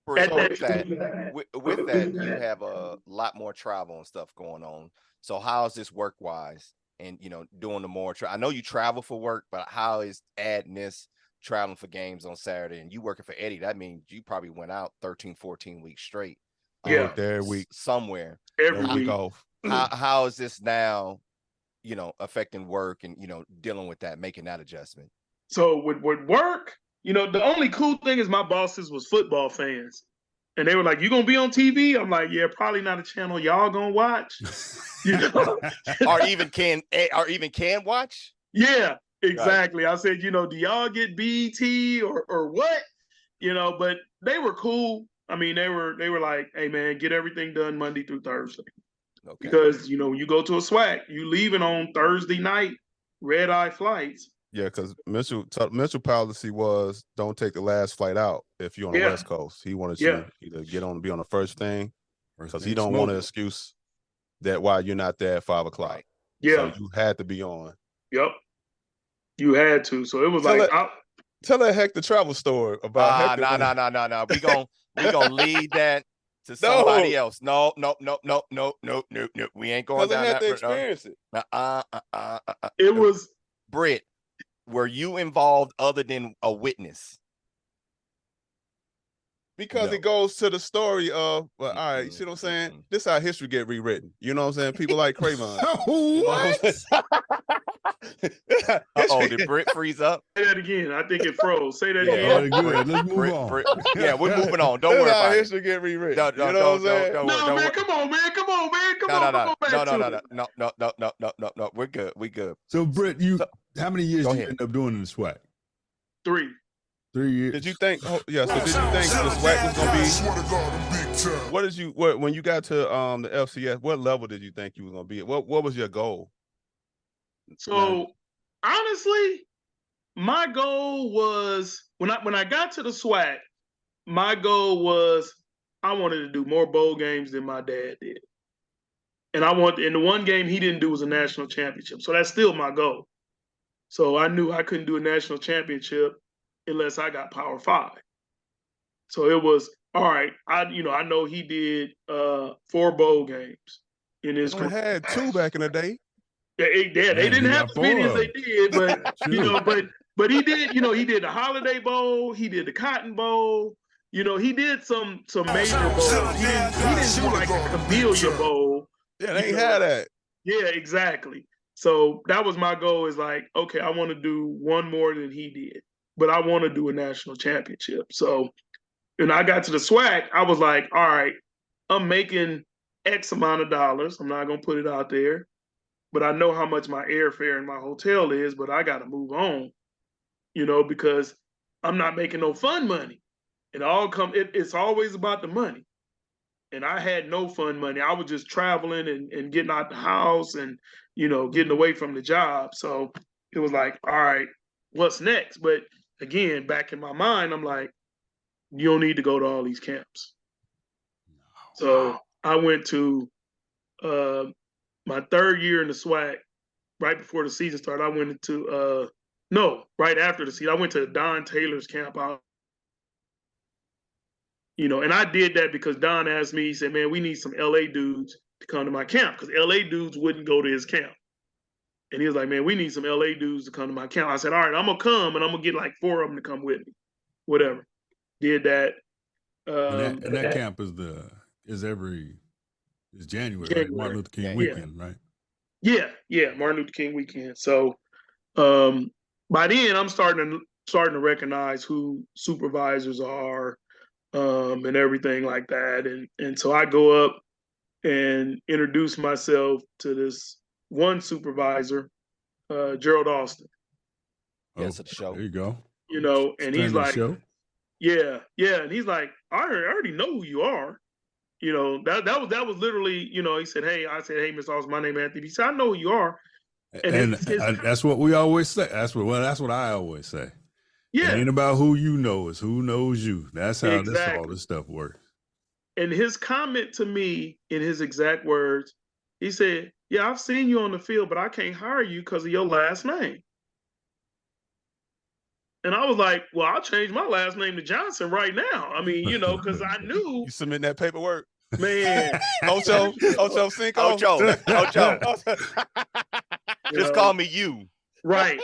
Britt, At with that- that, with that, you have a lot more travel and stuff going on. So how is this work wise? And doing the more I know you travel for work, but how is adding this traveling for games on Saturday and you working for Eddie? That means you probably went out 13, 14 weeks straight. Yeah, every week, every somewhere. week. Off. How is this now, affecting work and dealing with that, making that adjustment? So with work, the only cool thing is my bosses was football fans. And they were like, "You gonna be on TV?" I'm like, "Yeah, probably not a channel y'all gonna watch." or even can watch? Yeah, exactly. Right. I said, do y'all get BET or what? But they were cool. I mean, they were like, "Hey man, get everything done Monday through Thursday." Okay. Because when you go to a SWAC, you leaving on Thursday night, red eye flights. Yeah, because Mitchell policy was don't take the last flight out if you're on the West Coast. He wanted you either be on the first thing, because he don't want an excuse that why you're not there at 5 o'clock. Right. Yeah, so you had to be on. Yep, you had to. So it was tell that heck the travel story about. No. We gonna lead that to somebody else. No. We ain't going down that. To experience it. It was Britt. Were you involved other than a witness? Because it goes to the story of, all right, you see what I'm saying? This is how history get rewritten. You know what I'm saying? People like Craven. What? Did Britt freeze up? Say that again. I think it froze. Say that again. Good. Let's move on. Yeah, we're moving on. Don't worry about history get rewritten. No, you know what I'm saying? No, man, come on, man. Come on. No. We're good. We good. So, Britt, how many years did you end up doing in the SWAC? 3. 3 years. Did you think? So did you think the SWAC was gonna be? When you got to the FCS? What level did you think you was gonna be at? What was your goal? So honestly, my goal was when I got to the SWAC, my goal was I wanted to do more bowl games than my dad did, and the one game he didn't do was a national championship. So that's still my goal. So I knew I couldn't do a national championship unless I got Power 5. So it was all right. I know he did 4 bowl games in his career. Had 2 back in the day. Yeah, they didn't have as many as they did, but but he did. He did the Holiday Bowl. He did the Cotton Bowl. He did some major bowls. He didn't do like a Camellia Bowl. Yeah, they ain't had that. Yeah, exactly. So that was my goal. Is like, okay, I want to do one more than he did, but I want to do a national championship. So when I got to the SWAC, I was like, all right, I'm making X amount of dollars. I'm not gonna put it out there, but I know how much my airfare and my hotel is. But I got to move on, because I'm not making no fun money. It's always about the money. And I had no fun money. I was just traveling and getting out the house and, getting away from the job. So it was like, all right, what's next? But again, back in my mind, I'm like, you don't need to go to all these camps. So I went to my 3rd year in the SWAC, right before the season started. I went into, right after the season, I went to Don Taylor's camp out. And I did that because Don asked me, he said, man, we need some LA dudes to come to my camp, because LA dudes wouldn't go to his camp. And he was like, man, we need some LA dudes to come to my camp. I said, all right, I'm going to come, and I'm going to get like 4 of them to come with me. Whatever. Did that. And that camp is January, right? Martin Luther King weekend, right? Yeah, Martin Luther King weekend. So by then I'm starting to recognize who supervisors are, and everything like that. And so I go up and introduce myself to this one supervisor, Gerald Austin. Yes, at the show. There you go. And he's like, yeah. And he's like, I already know who you are. That was literally, he said, hey, I said, hey, Miss Austin, my name is Anthony. He said, I know who you are. And that's what we always say. That's what I always say. Yeah. It ain't about who you know, it's who knows you. That's how all this stuff works. And his comment to me, in his exact words, he said, yeah, I've seen you on the field, but I can't hire you because of your last name. And I was like, well, I'll change my last name to Johnson right now. I mean, because I knew, You submit that paperwork. man. Ocho Cinco. Ocho. Just call me you. Right.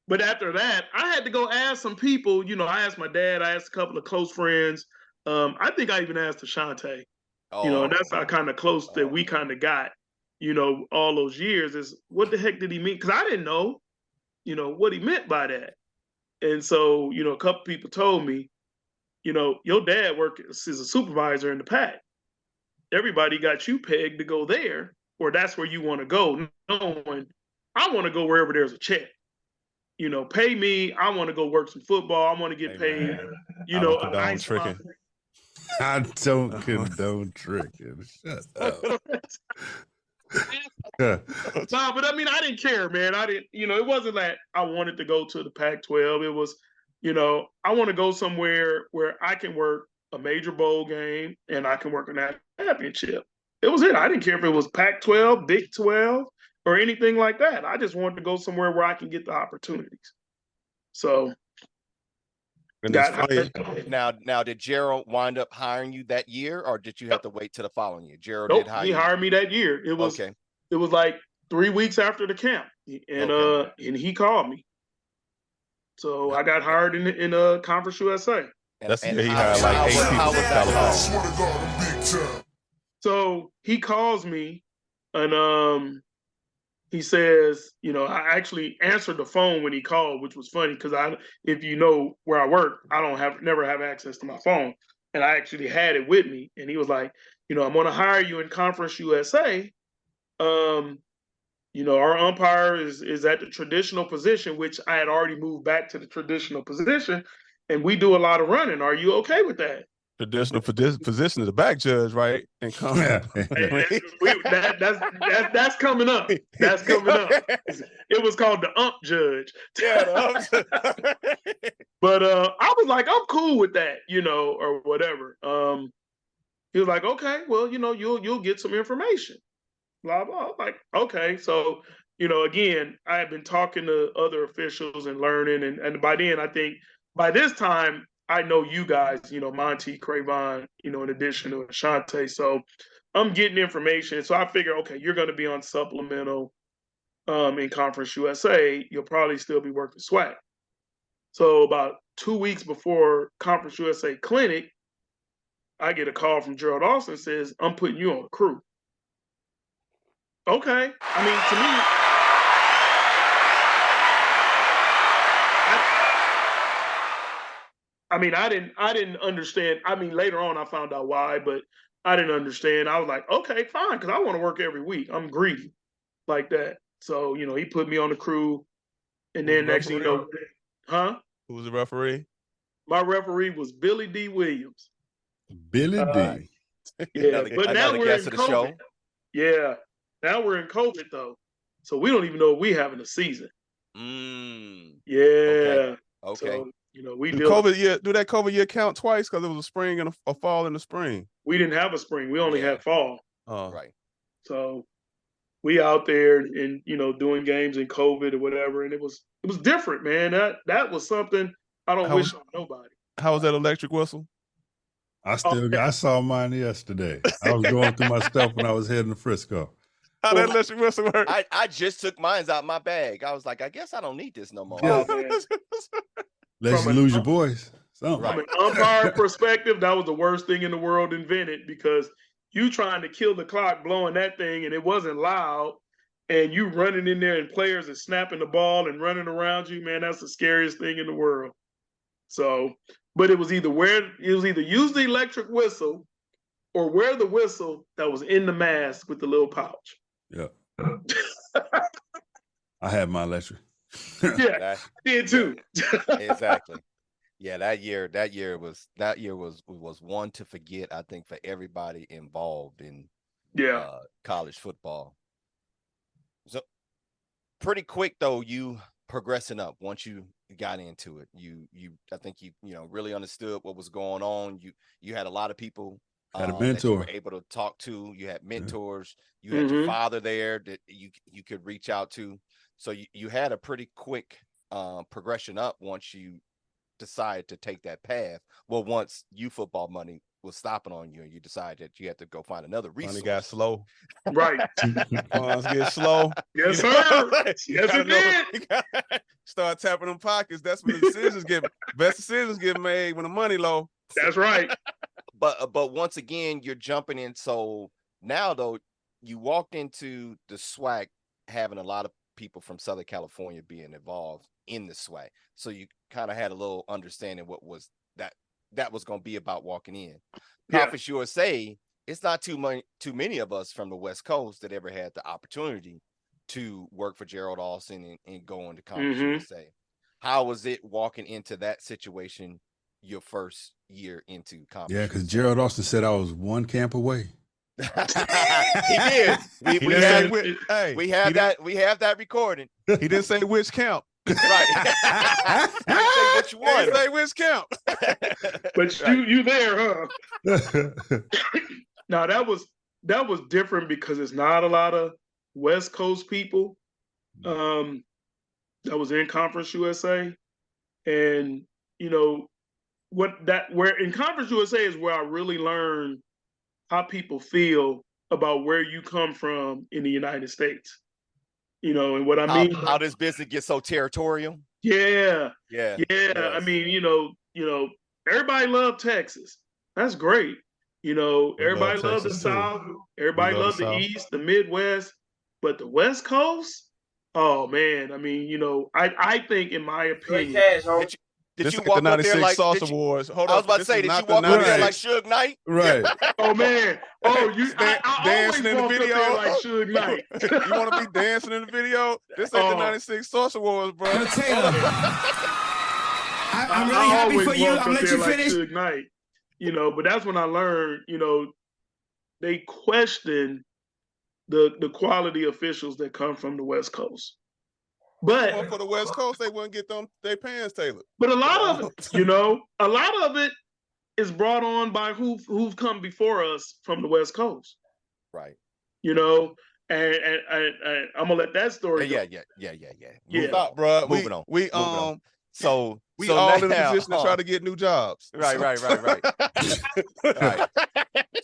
But after that, I had to go ask some people. I asked my dad. I asked a couple of close friends. I think I even asked Ashante. And that's how kind of close that we kind of got. All those years is what the heck did he mean? Because I didn't know, what he meant by that. And so, a couple people told me, your dad works as a supervisor in the pack. Everybody got you pegged to go there, or that's where you want to go, knowing I want to go wherever there's a check. Pay me. I want to go work some football. I want to get paid. Man, A nice tricking. I don't condone tricking. Shut up. No, but I mean, I didn't care, man. I didn't, it wasn't that I wanted to go to the Pac-12. It was, I want to go somewhere where I can work a major bowl game and I can work a national championship. It was it. I didn't care if it was Pac-12, Big 12, or anything like that. I just wanted to go somewhere where I can get the opportunities. So, now, did Gerald wind up hiring you that year, or did you have to wait till the following year? Gerald did hire you. He hired me that year. It was okay. It was like 3 weeks after the camp, and he called me. So I got hired in Conference USA. That's he hired like 8 people in California. So he calls me, and he says, I actually answered the phone when he called, which was funny because if you know where I work, I never have access to my phone, and I actually had it with me. And he was like, I'm going to hire you in Conference USA. Our umpire is at the traditional position, which I had already moved back to the traditional position, and we do a lot of running. Are you okay with that? Traditional position is the back judge, right? And that's coming up. That's coming up. It was called the ump judge. Yeah, the ump. But I was like, I'm cool with that, or whatever. He was like, okay, well, you'll get some information. Blah blah. I'm like, okay. So, again, I had been talking to other officials and learning, and by then, I think by this time, I know you guys, Monty, Cravon, in addition to Ashante. So I'm getting information. So I figure, okay, you're going to be on supplemental in Conference USA. You'll probably still be working SWAC. So about 2 weeks before Conference USA Clinic, I get a call from Gerald Austin that says, I'm putting you on the crew. Okay. I mean, to me, I didn't understand. I mean, later on I found out why, but I didn't understand. I was like, okay, fine, because I want to work every week. I'm greedy like that. So, he put me on the crew. And then next thing you know, Who was the referee? My referee was Billy D. Williams. Billy D. Yeah, but now we're in COVID. Yeah, now we're in COVID though, so we don't even know if we having a season. Yeah. Okay. So, we do that COVID year count twice because it was a spring and a fall in the spring? We didn't have a spring. We only had fall. Right. So we out there and doing games in COVID or whatever, and it was different, man. That was something I don't wish on nobody. How was that electric whistle? I saw mine yesterday. I was going through my stuff when I was heading to Frisco. How that electric whistle work? I just took mine out my bag. I was like, I guess I don't need this no more. Let you lose your voice. From an umpire perspective, that was the worst thing in the world invented, because you trying to kill the clock blowing that thing and it wasn't loud, and you running in there and players are snapping the ball and running around you, man, that's the scariest thing in the world. So, but it was either use the electric whistle or wear the whistle that was in the mask with the little pouch. Yeah. I had my electric. Yeah, I did too. Exactly. Yeah, that year was one to forget, I think, for everybody involved in college football. So pretty quick though, you progressing up once you got into it. I think you really understood what was going on. You had a lot of people had a mentor that you were able to talk to. You had mentors. You had your father there that you could reach out to. So you had a pretty quick progression up once you decide to take that path. Well, once youth football money was stopping on you and you decide that you have to go find another resource. Money got slow. Right. Funds get slow. Yes, sir. Yes, it did. Start tapping them pockets. That's when the best decisions get made when the money low. That's right. But once again, you're jumping in. So now though, you walked into the SWAC having a lot of people from Southern California being involved in the SWAC. So you kind of had a little understanding what was that was going to be about walking in. Conference USA, it's not too many of us from the West Coast that ever had the opportunity to work for Gerald Austin and go into Conference USA. How was it walking into that situation your first year into Conference? Yeah, because Gerald Austin said I was one camp away. He did. We have that recorded. He didn't say which camp. Right. He didn't say which one. He didn't say which camp. But you there, huh? Now that was different because it's not a lot of West Coast people that was in Conference USA. And where in Conference USA is where I really learned how people feel about where you come from in the United States. And what I mean, how this business gets so territorial. Yeah. Yes. I mean, everybody loved Texas. That's great. Everybody loved the South. Everybody loved the East, the Midwest, but the West Coast. Oh man, I mean, I think, in my opinion, Great cash, homie. Did you walk up there like Sauce Awards? Hold I was about to say, did you walk up there like Suge Knight? Right. Oh man. Oh, I dancing in the video like Suge Knight. You want to be dancing in the video? This ain't the 96 Sauce Awards, bro. Yo, Taylor, I'm really happy for you. I'll let you finish. Like Suge Knight, but that's when I learned, they question the quality officials that come from the West Coast. But for the West Coast, they wouldn't get them their pants tailored. But a lot of it, is brought on by who've come before us from the West Coast. Right. And I'm gonna let that story go. Yeah. Stop, bro. Moving on. We all in a position to try to get new jobs. Right. Right.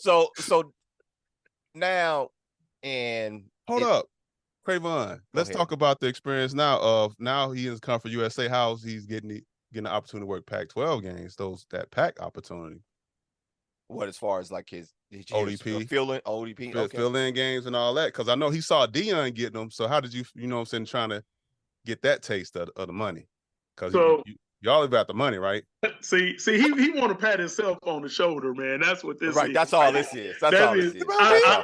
So now, and hold up. Cravon, let's talk about the experience now he is come for USA. How's he's getting the opportunity to work Pac-12 games, that Pac opportunity. What, as far as like his ODP, fill in games and all that? Because I know he saw Dion getting them. So how did you trying to get that taste of the money? Because you all about the money, right? See, he want to pat himself on the shoulder, man. That's what this is. That's all this is. I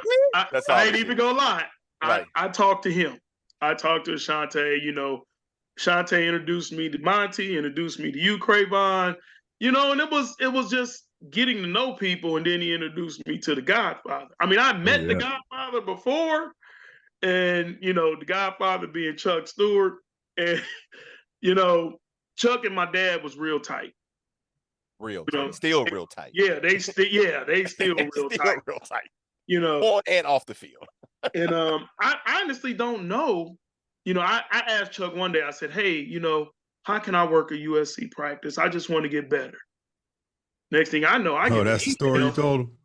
ain't even gonna lie. Right. I talked to him. I talked to Ashante. Shante introduced me to Monty, introduced me to you, Cravon. And it was just getting to know people, and then he introduced me to the Godfather. I mean, I met the Godfather before, and the Godfather being Chuck Stewart, and Chuck and my dad was real tight. Still real tight. Yeah, they still real tight. Real tight. On and off the field. And I honestly don't know. I asked Chuck one day, I said, hey, how can I work a USC practice? I just want to get better. Next thing I know, that's the story you told him.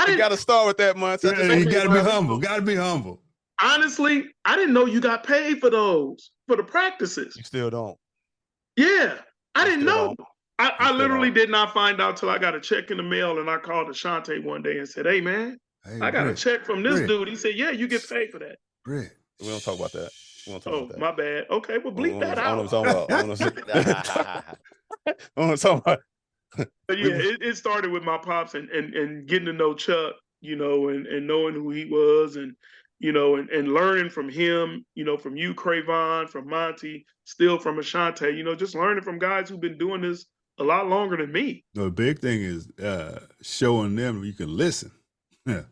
You got to start with that, Monty. You got to be humble. Got to be humble. Honestly, I didn't know you got paid for the practices. You still don't. Yeah, I didn't know. I literally did not find out till I got a check in the mail, and I called Ashante one day and said, hey, man, I got a check from this dude. He said, yeah, you get paid for that. Britt. We don't talk about that. My bad. Okay, well, bleep that out. I want to talk about. But yeah, it started with my pops and getting to know Chuck, and knowing who he was, and and learning from him, from you, Cravon, from Monty, still from Ashante, just learning from guys who've been doing this a lot longer than me. The big thing is showing them you can listen and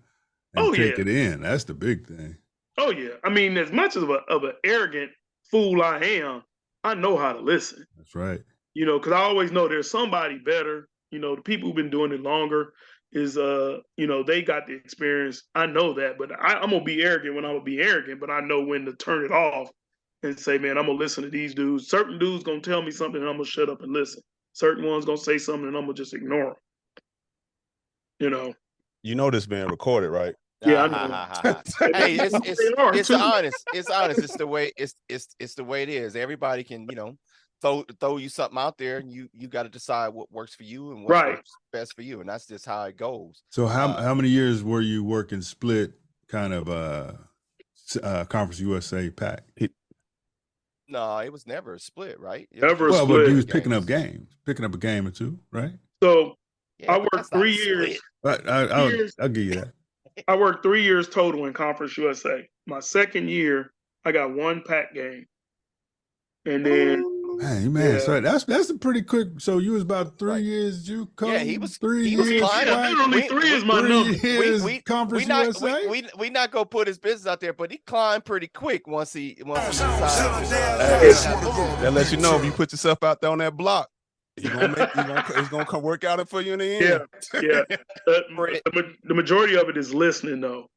take it in. That's the big thing. Oh, yeah. I mean, as much of an arrogant fool I am, I know how to listen. That's right. Because I always know there's somebody better, the people who've been doing it longer. is they got the experience. I know that, but I'm gonna be arrogant when I'm gonna be arrogant, but I know when to turn it off and say, man, I'm gonna listen to these dudes. Certain dudes gonna tell me something and I'm gonna shut up and listen. Certain ones gonna say something and I'm gonna just ignore them. You know this being recorded, right? Yeah, I know. Hey, it's honest. It's honest. It's the way it's the way it is. Everybody can, throw you something out there, and you got to decide what works for you and what works best for you, and that's just how it goes. So how many years were you working split kind of Conference USA pack? No, it was never a split, right? Never a split. But he was picking up a game or two, right? So I worked 3 years. I'll give you that. I worked 3 years total in Conference USA. My second year, I got one pack game, and then man. So that's a pretty quick. So you was about 3 years. You come? Yeah, he was 3 years. Literally 3 is my number. Conference USA. We not gonna put his business out there, but he climbed pretty quick once he decided. That lets you know if you put yourself out there on that block, it's gonna come work out for you in the end. Yeah. The majority of it is listening, though.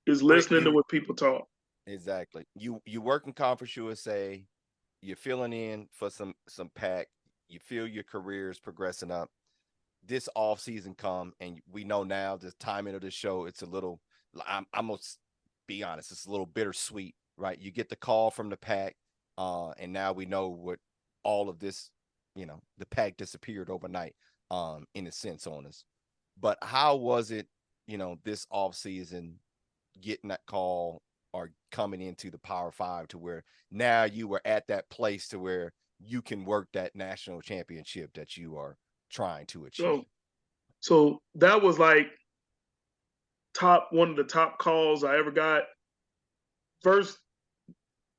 Is listening to what people talk. Exactly. You work in Conference USA. You're filling in for some pack. You feel your career is progressing up. This off season come, and we know now the timing of the show. It's a little. I'm gonna be honest. It's a little bittersweet, right? You get the call from the pack, and now we know what all of this. The pack disappeared overnight, in a sense on us. But how was it, this off season, getting that call or coming into the Power 5 to where now you were at that place to where you can work that national championship that you are trying to achieve? So that was like one of the top calls I ever got. First,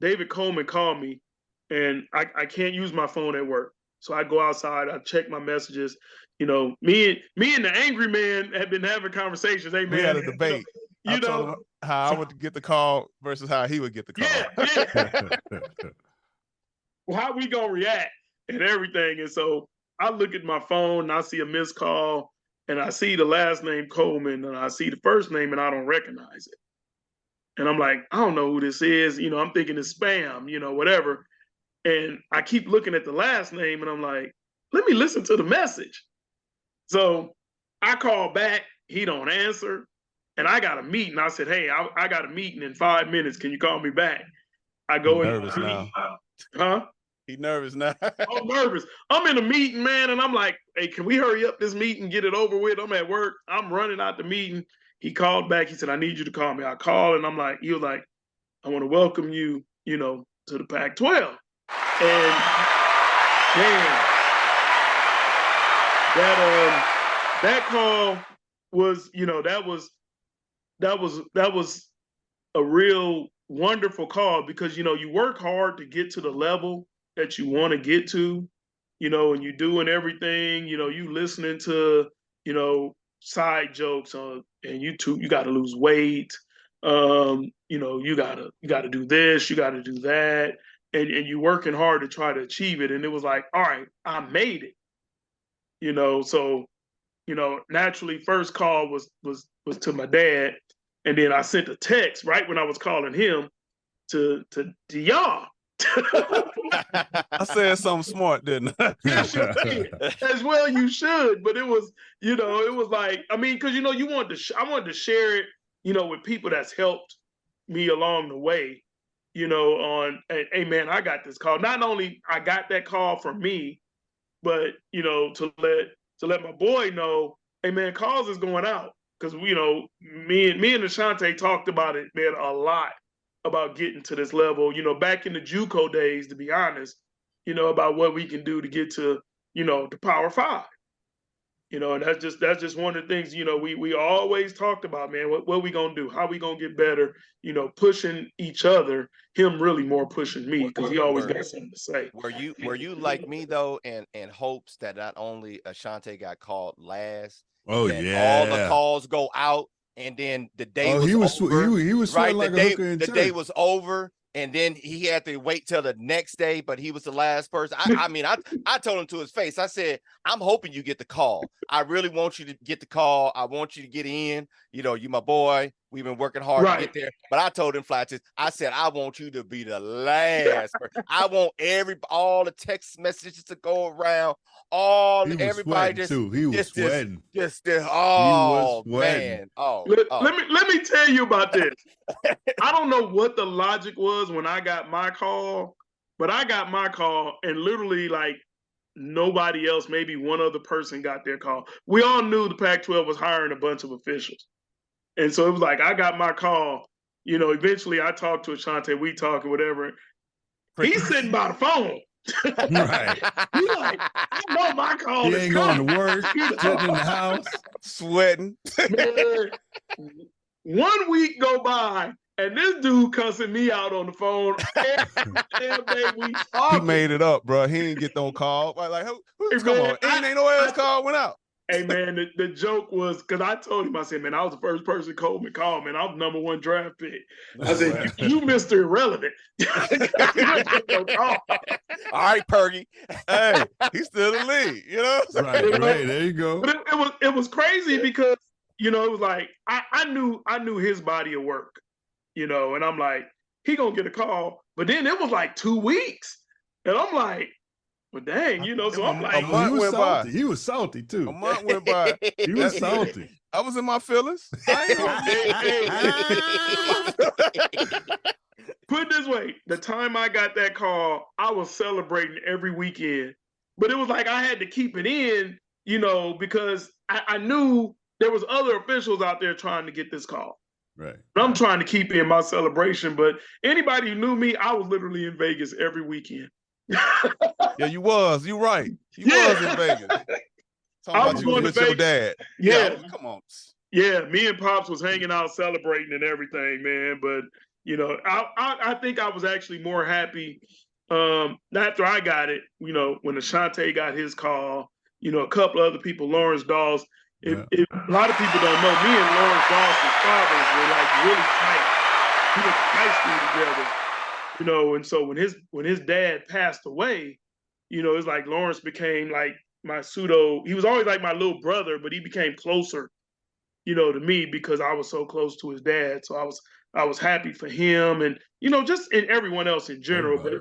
David Coleman called me, and I can't use my phone at work. So I go outside, I check my messages. Me and the angry man have been having conversations. Hey, man, we had a debate. I told him how I would get the call versus how he would get the call. Yeah. Well, how we gonna react and everything. And so I look at my phone and I see a missed call and I see the last name Coleman and I see the first name and I don't recognize it. And I'm like, I don't know who this is. I'm thinking it's spam, whatever. And I keep looking at the last name and I'm like, let me listen to the message. So I call back, he don't answer. And I got a meeting. I said, hey, I got a meeting in 5 minutes. Can you call me back? I go in. Nervous now. Huh? He nervous now. I'm nervous. I'm in a meeting, man. And I'm like, hey, can we hurry up this meeting, get it over with? I'm at work. I'm running out the meeting. He called back. He said, I need you to call me. I called and he was like, I want to welcome you, to the Pac-12. And man, that call was, that was a real wonderful call because, you work hard to get to the level that you want to get to, and you're doing everything, you listening to, side jokes and you got to lose weight. You got to do this, you got to do that. And you're working hard to try to achieve it. And it was like, all right, I made it, so, naturally first call was to my dad. And then I sent a text right when I was calling him to y'all. I said something smart, didn't I? Yes, you did. As well you should. But it was, it was like, because, I wanted to share it, with people that's helped me along the way. Hey man, I got this call. Not only I got that call from me, but to let my boy know, hey man, calls is going out. Because me and Ashante talked about it, man, a lot about getting to this level. Back in the JUCO days, to be honest, about what we can do to get to, the Power 5. And that's just one of the things, we always talked about, man, what we gonna do, how we gonna get better, pushing each other, him really more pushing me because he always got something to say. Were you like me though, and hopes that not only Ashante got called last, all the calls go out, and then the day he was over, right, like the day was over, And then he had to wait till the next day, but he was the last person. I told him to his face. I said, I'm hoping you get the call. I really want you to get the call. I want you to get in. You know, you my boy. We've been working hard to get there. But I told him flat out, I said, I want you to be the last person. I want all the text messages to go around. Everybody just too. He was sweating. Oh man. Let me tell you about this. I don't know what the logic was when I got my call, but I got my call and literally like nobody else, maybe one other person got their call. We all knew the Pac-12 was hiring a bunch of officials. And so it was like, I got my call, you know, eventually I talked to Ashante, we talk or whatever. He's sitting by the phone. Right. He's like, I know my call He is ain't coming. going to work, sitting in the house, sweating. Man, 1 week go by, and this dude cussing me out on the phone. Damn day we talking. He made it up, bro. He didn't get no call. Like who Hey, come man, on. Ain't no else call went out. Hey, man, the joke was, because I told him, I said, man, I was the first person Coleman called, man. I was #1 draft pick. I said, you Mr. Irrelevant. All right, Purdy. Hey, he's still in the league, you know? Right, there you go. But it was crazy because, you know, it was like, I knew his body of work, you know, and I'm like, he gonna get a call. But then it was like 2 weeks. And I'm like, well, dang, you know, so I'm like, a month went by. He was salty too. A month went by. He was salty. I was in my feelings. Put it this way, the time I got that call, I was celebrating every weekend. But it was like I had to keep it in, you know, because I knew there was other officials out there trying to get this call. Right. And I'm trying to keep in my celebration, but anybody who knew me, I was literally in Vegas every weekend. Yeah, you was. You right. You was in Vegas. Talking about you with your dad. Yeah. Come on. Yeah, me and Pops was hanging out celebrating and everything, man. But, you know, I think I was actually more happy after I got it, you know, when Ashante got his call, you know, a couple other people, Lawrence Dawes. A lot of people don't know, me and Lawrence Dawes' fathers were like really tight. We went to high school together. You know, and so when his dad passed away, you know, it's like Lawrence became like my he was always like my little brother, but he became closer, you know, to me because I was so close to his dad. So I was happy for him and, you know, just in everyone else in general. But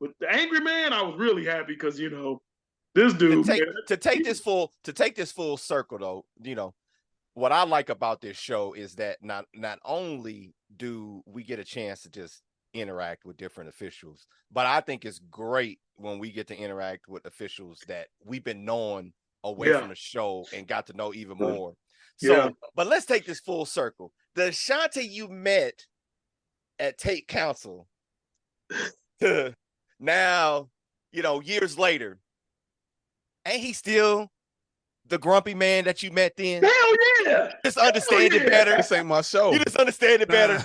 with the Angry Man, I was really happy because, you know, this dude to take this full circle though, you know, what I like about this show is that not only do we get a chance to just interact with different officials, but I think it's great when we get to interact with officials that we've been knowing away from the show and got to know even more. So, but let's take this full circle. The Ashante you met at Tate Council now, you know, years later, ain't he still the grumpy man that you met then? Hell yeah! Just understand it better. This ain't my show. You just understand it better.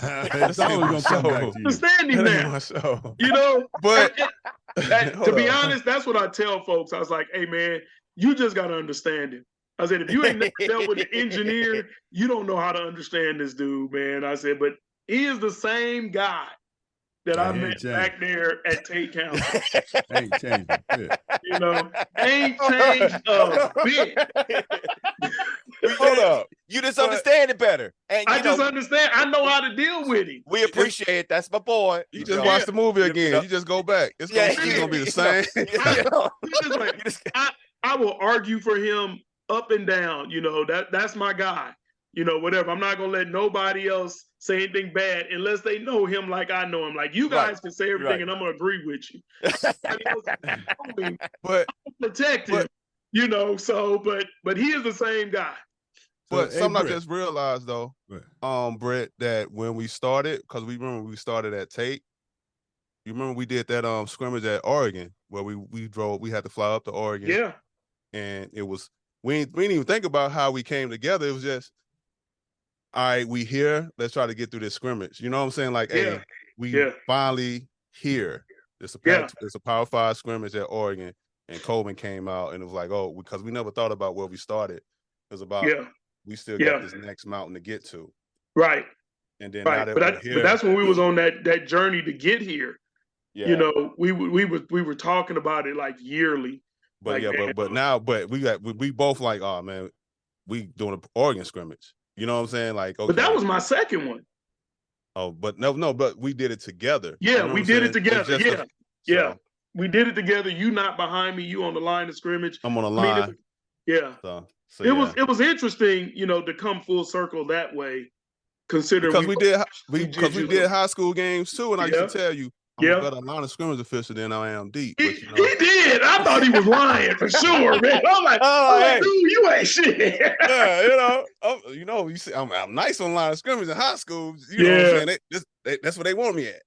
This ain't my show. Understand him now. My show. You know, but to be honest, that's what I tell folks. I was like, hey man, you just gotta understand him. I said, if you ain't never dealt with an engineer, you don't know how to understand this dude, man. I said, but he is the same guy that I met back there at Tate Council. Ain't changed a bit. You know, ain't changed a bit. Hold up. You just understand it better. And I just understand. I know how to deal with him. We appreciate it. That's my boy. You just watch the movie again. You just go back. It's gonna be the same. I will argue for him up and down. You know, that's my guy. You know, whatever. I'm not gonna let nobody else say anything bad unless they know him like I know him. Like you guys can say everything, and I'm gonna agree with you. But protect him. You know, so but he is the same guy. But something I just realized though, Britt, that when we started, because we remember we started at Tate. You remember we did that scrimmage at Oregon where we drove. We had to fly up to Oregon. Yeah. And it was we didn't even think about how we came together. It was just, all right, we here. Let's try to get through this scrimmage. You know what I'm saying? Like, hey, we finally here. It's a Power 5 scrimmage at Oregon, and Coleman came out, and it was like, oh, because we never thought about where we started. It was about we still got this next mountain to get to. Right. And then right. now that But that's when we was on that journey to get here. Yeah. You know, we were talking about it like yearly. But like, we both like, oh man, we doing an Oregon scrimmage. You know what I'm saying? Like, okay. But that was my second one. Oh, but but we did it together. Yeah, you know we did it together. Yeah. So, We did it together. You not behind me, you on the line of scrimmage. I'm on the line. So it was interesting, you know, to come full circle that way, considering because we did high school games too, and I used to tell you I'm a better line of scrimmage official than I am deep. But, He did. I thought he was lying for sure, man. I'm like, hey. dude, you ain't shit. Yeah, you see, I'm nice on line of scrimmage in high school. You know what I'm saying? That's what they want me at.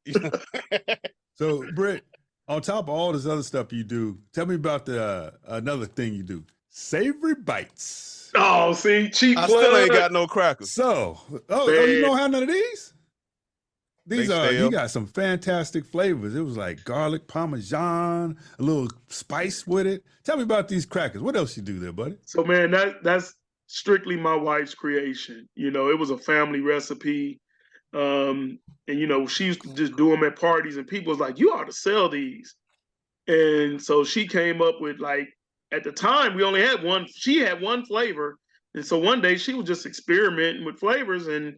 So, Britt, on top of all this other stuff you do, tell me about the another thing you do, Savory Bites. Oh, see, cheap. I still ain't got no crackers. So, you don't have none of these? These you got some fantastic flavors. It was like garlic parmesan, a little spice with it. Tell me about these crackers. What else you do there, buddy? So, man, that's strictly my wife's creation. You know, it was a family recipe. And, you know, she used to just do them at parties, and people was like, you ought to sell these. And so she came up with, like, at the time, we only had one. She had one flavor. And so one day she was just experimenting with flavors, and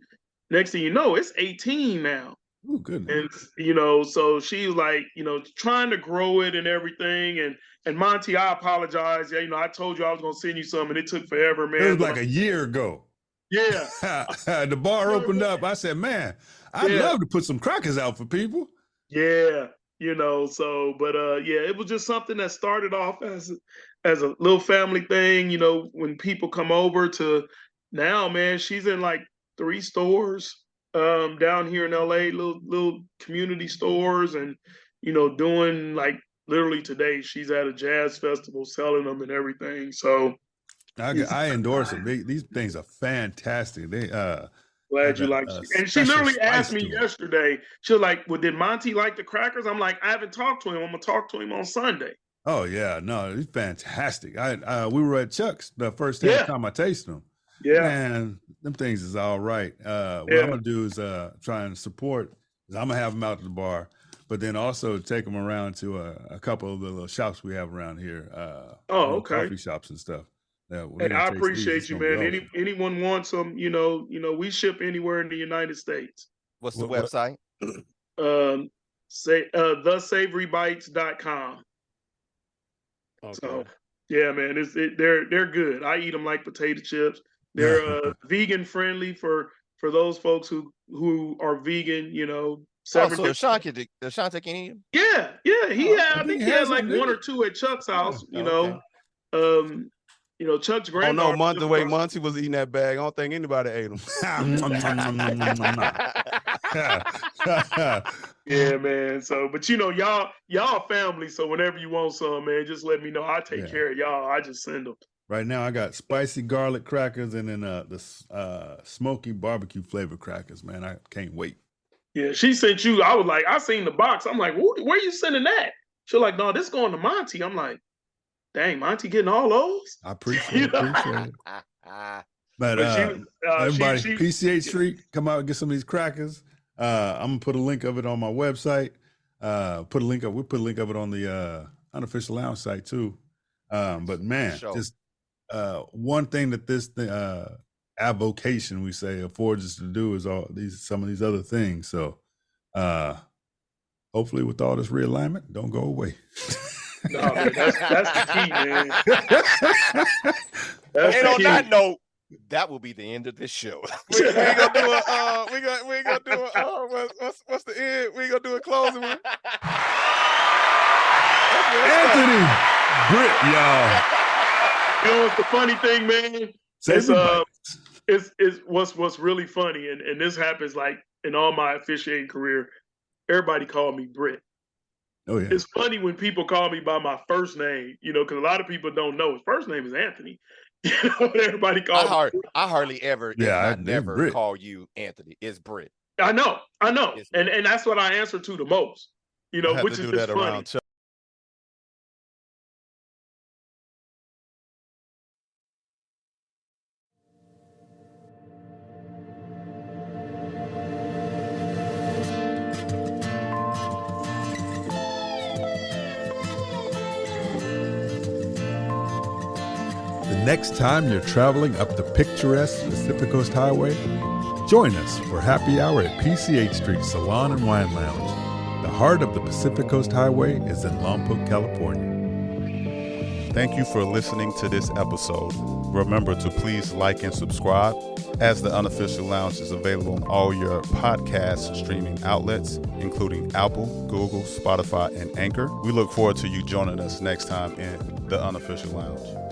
next thing you know, it's 18 now. Oh, goodness. And, you know, so she was like, you know, trying to grow it and everything. And Monty, I apologize. Yeah, you know, I told you I was going to send you some, and it took forever, man. It was like a year ago. Yeah. The bar opened up. I said, man, I'd love to put some crackers out for people. Yeah. You know, so, but yeah, it was just something that started off as a little family thing, you know, when people come over to now, man, she's in like 3 stores down here in LA, little community stores, and, you know, doing like literally today, she's at a jazz festival selling them and everything. So I endorse them. These things are fantastic. They glad you like it. And she literally asked me yesterday, she was like, well, did Monty like the crackers? I'm like, I haven't talked to him. I'm gonna talk to him on Sunday. Oh yeah, no, it's fantastic. We were at Chuck's the first time I tasted them. Yeah, man, them things is all right. What I'm gonna do is try and support. I'm gonna have them out at the bar, but then also take them around to a couple of the little shops we have around here. Coffee shops and stuff. And I appreciate you, man. Anyone wants them, you know, we ship anywhere in the United States. What's the website? thesavorybites.com. Okay. So yeah, man, they're good. I eat them like potato chips. They're vegan friendly for those folks who are vegan, you know. So Sean can eat them? Yeah. I think he had like 1 or 2 at Chuck's house, you know. You know, Chuck's granddaughter. Oh no, the way Monty was eating that bag, I don't think anybody ate them. Yeah, man. So, but you know, y'all family. So whenever you want some, man, just let me know. I take care of y'all. I just send them. Right now, I got spicy garlic crackers and then the smoky barbecue flavor crackers. Man, I can't wait. Yeah, she sent you. I was like, I seen the box. I'm like, where you sending that? She's like, no, this going to Monty. I'm like, dang, Monty getting all those? I appreciate it. But everybody, PCH Street, come out and get some of these crackers. I'm gonna put a link of it on my website. We'll put a link of it on the Unofficial Lounge site too. But man, just one thing that this avocation we say affords us to do is some of these other things. So hopefully with all this realignment, don't go away. No, man, that's the key, man. And on that note, that will be the end of this show. we ain't gonna do a we ain't gonna do a what's the end? We ain't gonna do a closing one. Anthony, Britt, y'all. You know what's the funny thing, man? It's what's really funny, and this happens like in all my officiating career. Everybody called me Britt. Oh yeah. It's funny when people call me by my first name, you know, because a lot of people don't know his first name is Anthony. You know, everybody calls me. I hardly ever, I never call you Anthony. It's Britt. I know, and that's what I answer to the most. You know, which is just funny. next time you're traveling up the picturesque Pacific Coast Highway, join us for happy hour at PCH Street Salon and Wine Lounge. The heart of the Pacific Coast Highway is in Lompoc, California. Thank you for listening to this episode. Remember to please like and subscribe, as the Unofficial Lounge is available on all your podcast streaming outlets, including Apple, Google, Spotify, and Anchor. We look forward to you joining us next time in the Unofficial Lounge.